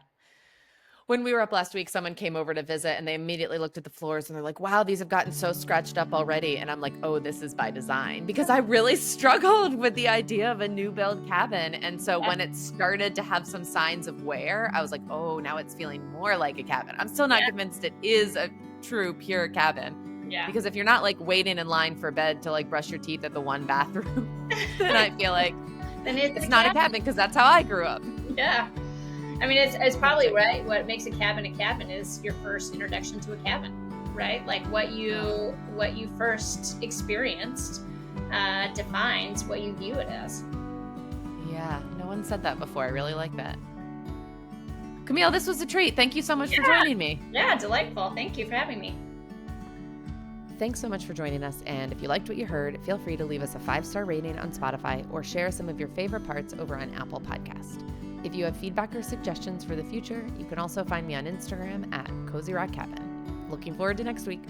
[SPEAKER 1] When we were up last week, someone came over to visit and they immediately looked at the floors and they're like, wow, these have gotten so scratched up already. And I'm like, oh, this is by design, because I really struggled with the idea of a new build cabin. And so when it started to have some signs of wear, I was like, oh, now it's feeling more like a cabin. I'm still not convinced it is a true pure cabin.
[SPEAKER 2] Yeah.
[SPEAKER 1] Because if you're not like waiting in line for bed to like brush your teeth at the one bathroom, then I feel like
[SPEAKER 2] then
[SPEAKER 1] it's not a cabin, because that's how I grew up.
[SPEAKER 2] Yeah. I mean, it's probably right. What makes a cabin is your first introduction to a cabin, right? Like what you first experienced defines what you view it as.
[SPEAKER 1] Yeah, no one said that before. I really like that. Camille, this was a treat. Thank you so much for joining me.
[SPEAKER 2] Yeah, delightful. Thank you for having me.
[SPEAKER 1] Thanks so much for joining us. And if you liked what you heard, feel free to leave us a 5-star rating on Spotify or share some of your favorite parts over on Apple Podcast. If you have feedback or suggestions for the future, you can also find me on Instagram at Cozy Rock Cabin. Looking forward to next week.